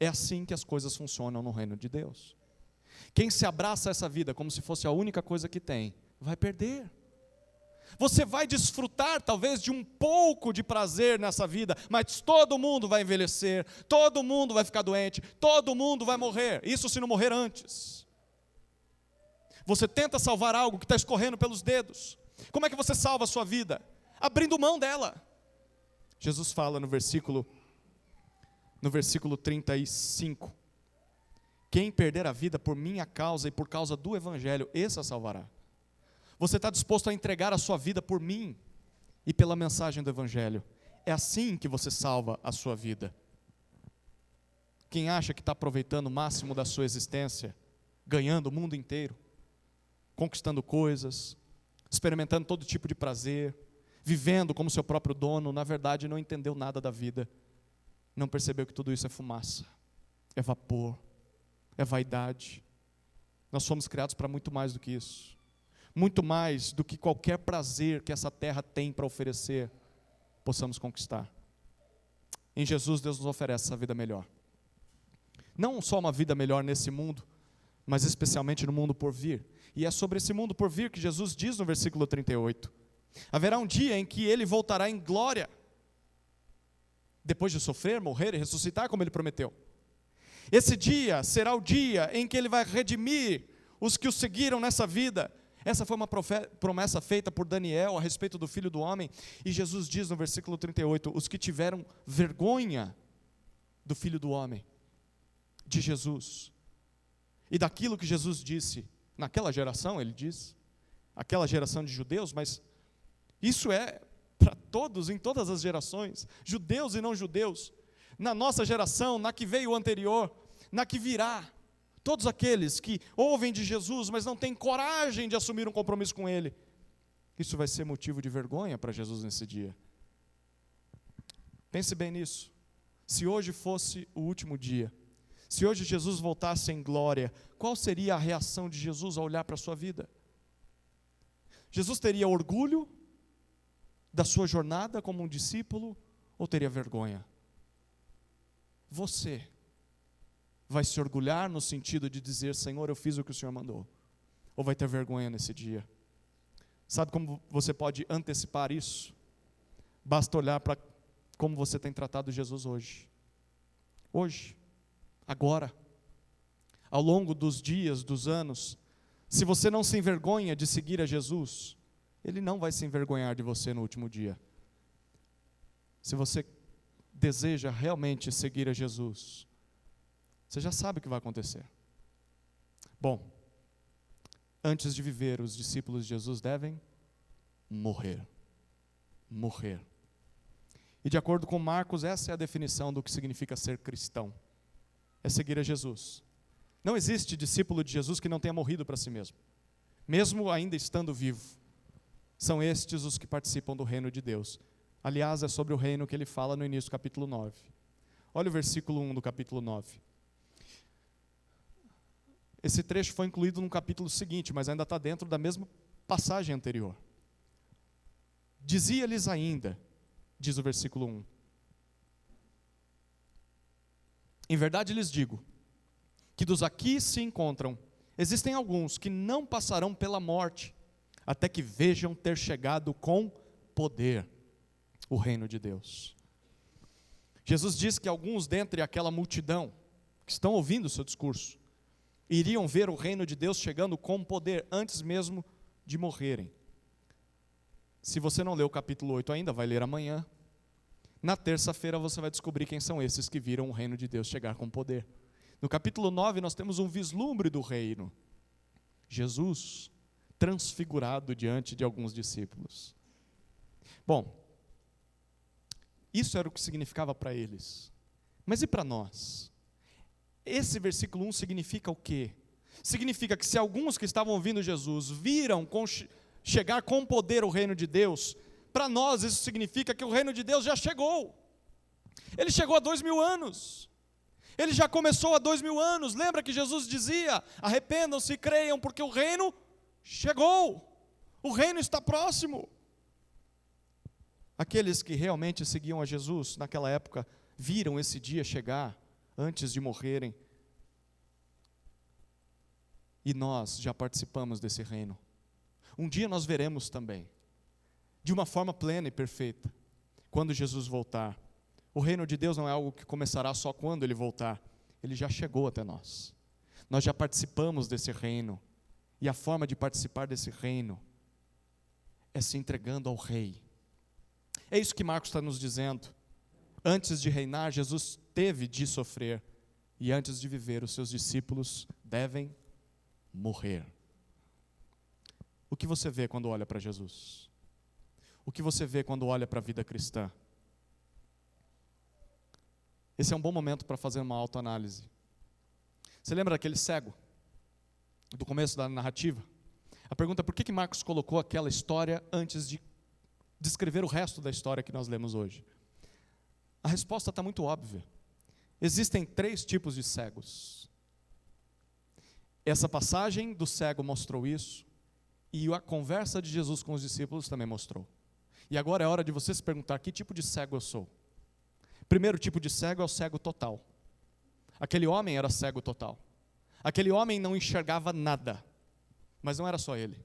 É assim que as coisas funcionam no reino de Deus. Quem se abraça a essa vida como se fosse a única coisa que tem, vai perder. Você vai desfrutar talvez de um pouco de prazer nessa vida, mas todo mundo vai envelhecer, todo mundo vai ficar doente, todo mundo vai morrer, isso se não morrer antes. Você tenta salvar algo que está escorrendo pelos dedos. Como é que você salva a sua vida? Abrindo mão dela. Jesus fala no versículo 35, quem perder a vida por minha causa e por causa do Evangelho, esse a salvará. Você está disposto a entregar a sua vida por mim e pela mensagem do Evangelho? É assim que você salva a sua vida. Quem acha que está aproveitando o máximo da sua existência, ganhando o mundo inteiro, conquistando coisas, experimentando todo tipo de prazer, vivendo como seu próprio dono, na verdade não entendeu nada da vida, não percebeu que tudo isso é fumaça, é vapor, é vaidade. Nós fomos criados para muito mais do que isso, muito mais do que qualquer prazer que essa terra tem para oferecer, possamos conquistar. Em Jesus, Deus nos oferece essa vida melhor. Não só uma vida melhor nesse mundo, mas especialmente no mundo por vir. E é sobre esse mundo por vir que Jesus diz no versículo 38. Haverá um dia em que Ele voltará em glória, depois de sofrer, morrer e ressuscitar, como Ele prometeu. Esse dia será o dia em que Ele vai redimir os que o seguiram nessa vida. Essa foi uma promessa feita por Daniel a respeito do Filho do Homem. E Jesus diz no versículo 38, os que tiveram vergonha do Filho do Homem, de Jesus, e daquilo que Jesus disse naquela geração, Ele diz, aquela geração de judeus, mas isso é para todos, em todas as gerações, judeus e não judeus, na nossa geração, na que veio anterior, na que virá, todos aqueles que ouvem de Jesus, mas não têm coragem de assumir um compromisso com Ele, isso vai ser motivo de vergonha para Jesus nesse dia. Pense bem nisso. Se hoje fosse o último dia, se hoje Jesus voltasse em glória, qual seria a reação de Jesus ao olhar para a sua vida? Jesus teria orgulho da sua jornada como um discípulo, ou teria vergonha? Você vai se orgulhar no sentido de dizer, Senhor, eu fiz o que o Senhor mandou, ou vai ter vergonha nesse dia? Sabe como você pode antecipar isso? Basta olhar para como você tem tratado Jesus hoje. Hoje, agora, ao longo dos dias, dos anos. Se você não se envergonha de seguir a Jesus, Ele não vai se envergonhar de você no último dia. Se você deseja realmente seguir a Jesus, você já sabe o que vai acontecer. Bom, antes de viver, os discípulos de Jesus devem morrer. Morrer. E de acordo com Marcos, essa é a definição do que significa ser cristão. É seguir a Jesus. Não existe discípulo de Jesus que não tenha morrido para si mesmo, mesmo ainda estando vivo. São estes os que participam do reino de Deus. Aliás, é sobre o reino que ele fala no início do capítulo 9. Olha o versículo 1 do capítulo 9. Esse trecho foi incluído no capítulo seguinte, mas ainda está dentro da mesma passagem anterior. Dizia-lhes ainda, diz o versículo 1. Em verdade lhes digo, que dos aqui se encontram, existem alguns que não passarão pela morte, até que vejam ter chegado com poder o reino de Deus. Jesus diz que alguns dentre aquela multidão, que estão ouvindo o seu discurso, iriam ver o reino de Deus chegando com poder, antes mesmo de morrerem. Se você não leu o capítulo 8 ainda, vai ler amanhã. Na terça-feira você vai descobrir quem são esses que viram o reino de Deus chegar com poder. No capítulo 9 nós temos um vislumbre do reino. Jesus transfigurado diante de alguns discípulos. Bom, isso era o que significava para eles. Mas e para nós? Esse versículo 1 significa o quê? Significa que se alguns que estavam ouvindo Jesus viram chegar com poder o reino de Deus, para nós isso significa que o reino de Deus já chegou. Ele chegou há 2000 anos. Ele já começou há 2000 anos. Lembra que Jesus dizia: arrependam-se e creiam, porque o reino chegou. O reino está próximo. Aqueles que realmente seguiam a Jesus naquela época viram esse dia chegar antes de morrerem. E nós já participamos desse reino. Um dia nós veremos também, de uma forma plena e perfeita, quando Jesus voltar. O reino de Deus não é algo que começará só quando Ele voltar. Ele já chegou até nós. Nós já participamos desse reino. E a forma de participar desse reino é se entregando ao Rei. É isso que Marcos está nos dizendo. Antes de reinar, Jesus teve de sofrer. E antes de viver, os seus discípulos devem morrer. O que você vê quando olha para Jesus? O que você vê quando olha para a vida cristã? Esse é um bom momento para fazer uma autoanálise. Você lembra daquele cego? Do começo da narrativa? A pergunta é por que Marcos colocou aquela história antes de descrever o resto da história que nós lemos hoje? A resposta está muito óbvia. Existem 3 tipos de cegos. Essa passagem do cego mostrou isso, e a conversa de Jesus com os discípulos também mostrou. E agora é hora de você se perguntar: que tipo de cego eu sou? Primeiro tipo de cego é o cego total. Aquele homem era cego total. Aquele homem não enxergava nada. Mas não era só ele.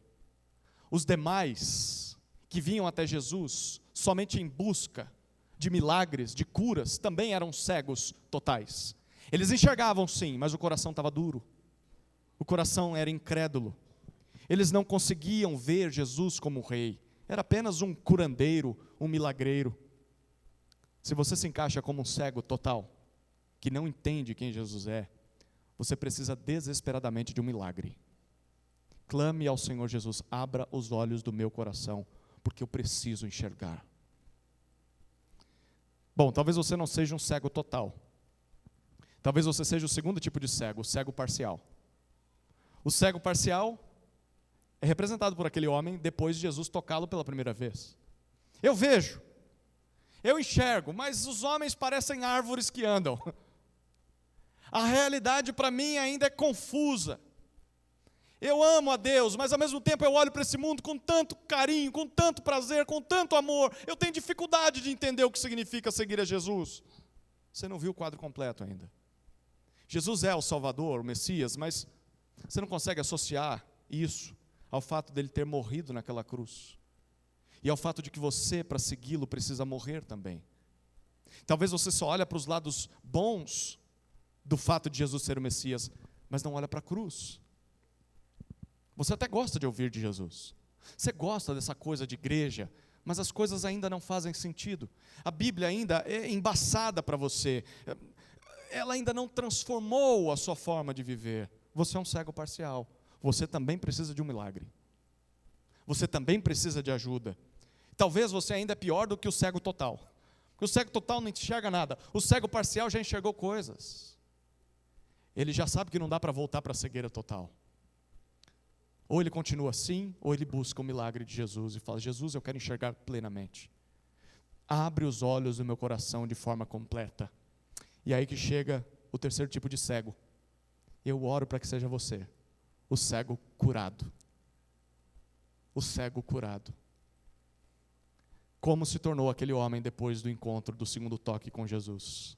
Os demais que vinham até Jesus somente em busca de milagres, de curas, também eram cegos totais. Eles enxergavam sim, mas o coração estava duro. O coração era incrédulo. Eles não conseguiam ver Jesus como rei. Era apenas um curandeiro, um milagreiro. Se você se encaixa como um cego total, que não entende quem Jesus é, você precisa desesperadamente de um milagre. Clame ao Senhor Jesus: abra os olhos do meu coração, porque eu preciso enxergar. Bom, talvez você não seja um cego total. Talvez você seja o segundo tipo de cego, o cego parcial. O cego parcial é representado por aquele homem depois de Jesus tocá-lo pela primeira vez. Eu vejo, eu enxergo, mas os homens parecem árvores que andam. A realidade para mim ainda é confusa. Eu amo a Deus, mas ao mesmo tempo eu olho para esse mundo com tanto carinho, com tanto prazer, com tanto amor. Eu tenho dificuldade de entender o que significa seguir a Jesus. Você não viu o quadro completo ainda. Jesus é o Salvador, o Messias, mas você não consegue associar isso ao fato dele ter morrido naquela cruz. E é o fato de que você, para segui-lo, precisa morrer também. Talvez você só olhe para os lados bons do fato de Jesus ser o Messias, mas não olha para a cruz. Você até gosta de ouvir de Jesus. Você gosta dessa coisa de igreja, mas as coisas ainda não fazem sentido. A Bíblia ainda é embaçada para você. Ela ainda não transformou a sua forma de viver. Você é um cego parcial. Você também precisa de um milagre. Você também precisa de ajuda. Talvez você ainda é pior do que o cego total. Porque o cego total não enxerga nada. O cego parcial já enxergou coisas. Ele já sabe que não dá para voltar para a cegueira total. Ou ele continua assim, ou ele busca o milagre de Jesus e fala: Jesus, eu quero enxergar plenamente. Abre os olhos do meu coração de forma completa. E aí que chega o terceiro tipo de cego. Eu oro para que seja você, o cego curado. O cego curado. Como se tornou aquele homem depois do encontro, do segundo toque com Jesus?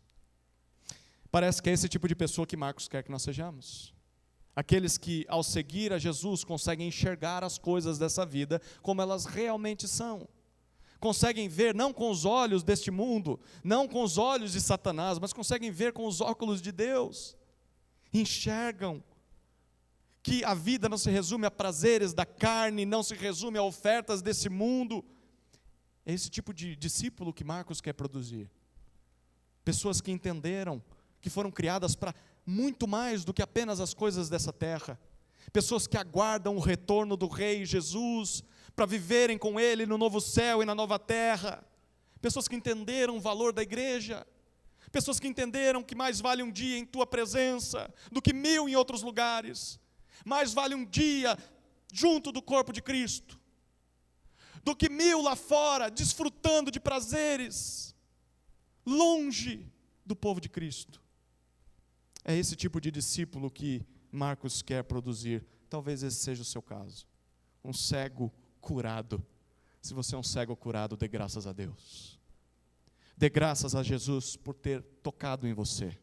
Parece que é esse tipo de pessoa que Marcos quer que nós sejamos. Aqueles que, ao seguir a Jesus, conseguem enxergar as coisas dessa vida como elas realmente são. Conseguem ver não com os olhos deste mundo, não com os olhos de Satanás, mas conseguem ver com os óculos de Deus. Enxergam que a vida não se resume a prazeres da carne, não se resume a ofertas desse mundo. É esse tipo de discípulo que Marcos quer produzir. Pessoas que entenderam que foram criadas para muito mais do que apenas as coisas dessa terra. Pessoas que aguardam o retorno do Rei Jesus, para viverem com Ele no novo céu e na nova terra. Pessoas que entenderam o valor da igreja. Pessoas que entenderam que mais vale um dia em tua presença do que 1000 em outros lugares. Mais vale um dia junto do corpo de Cristo do que 1000 lá fora, desfrutando de prazeres, longe do povo de Cristo. É esse tipo de discípulo que Marcos quer produzir. Talvez esse seja o seu caso. Um cego curado. Se você é um cego curado, dê graças a Deus. Dê graças a Jesus por ter tocado em você.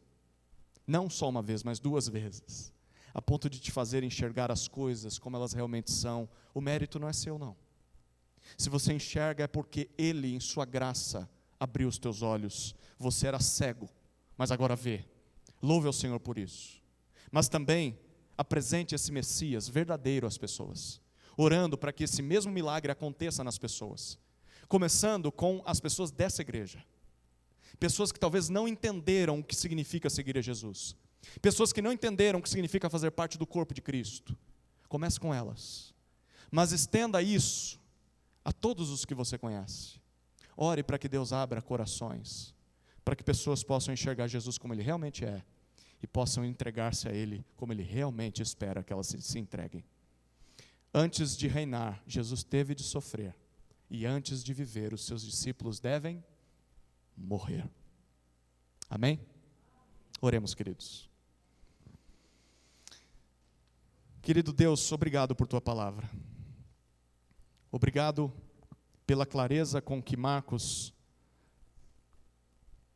Não só uma vez, mas 2 vezes. A ponto de te fazer enxergar as coisas como elas realmente são. O mérito não é seu, não. Se você enxerga é porque Ele, em sua graça, abriu os teus olhos. Você era cego, mas agora vê. Louve ao Senhor por isso. Mas também apresente esse Messias verdadeiro às pessoas, orando para que esse mesmo milagre aconteça nas pessoas, começando com as pessoas dessa igreja, pessoas que talvez não entenderam o que significa seguir a Jesus, pessoas que não entenderam o que significa fazer parte do corpo de Cristo. Comece com elas, mas estenda isso a todos os que você conhece. Ore para que Deus abra corações, para que pessoas possam enxergar Jesus como Ele realmente é, e possam entregar-se a Ele como Ele realmente espera que elas se entreguem. Antes de reinar, Jesus teve de sofrer, e antes de viver, os seus discípulos devem morrer. Amém? Oremos, queridos. Querido Deus, obrigado por Tua palavra. Obrigado pela clareza com que Marcos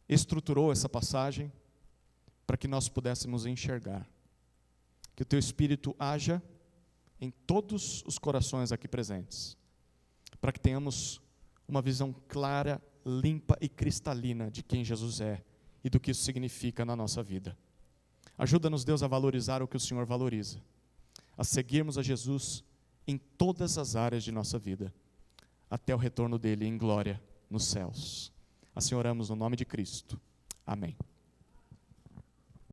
estruturou essa passagem, para que nós pudéssemos enxergar. Que o Teu Espírito haja em todos os corações aqui presentes, para que tenhamos uma visão clara, limpa e cristalina de quem Jesus é e do que isso significa na nossa vida. Ajuda-nos, Deus, a valorizar o que o Senhor valoriza, a seguirmos a Jesus em todas as áreas de nossa vida, até o retorno dele em glória nos céus. Assim oramos no nome de Cristo. Amém.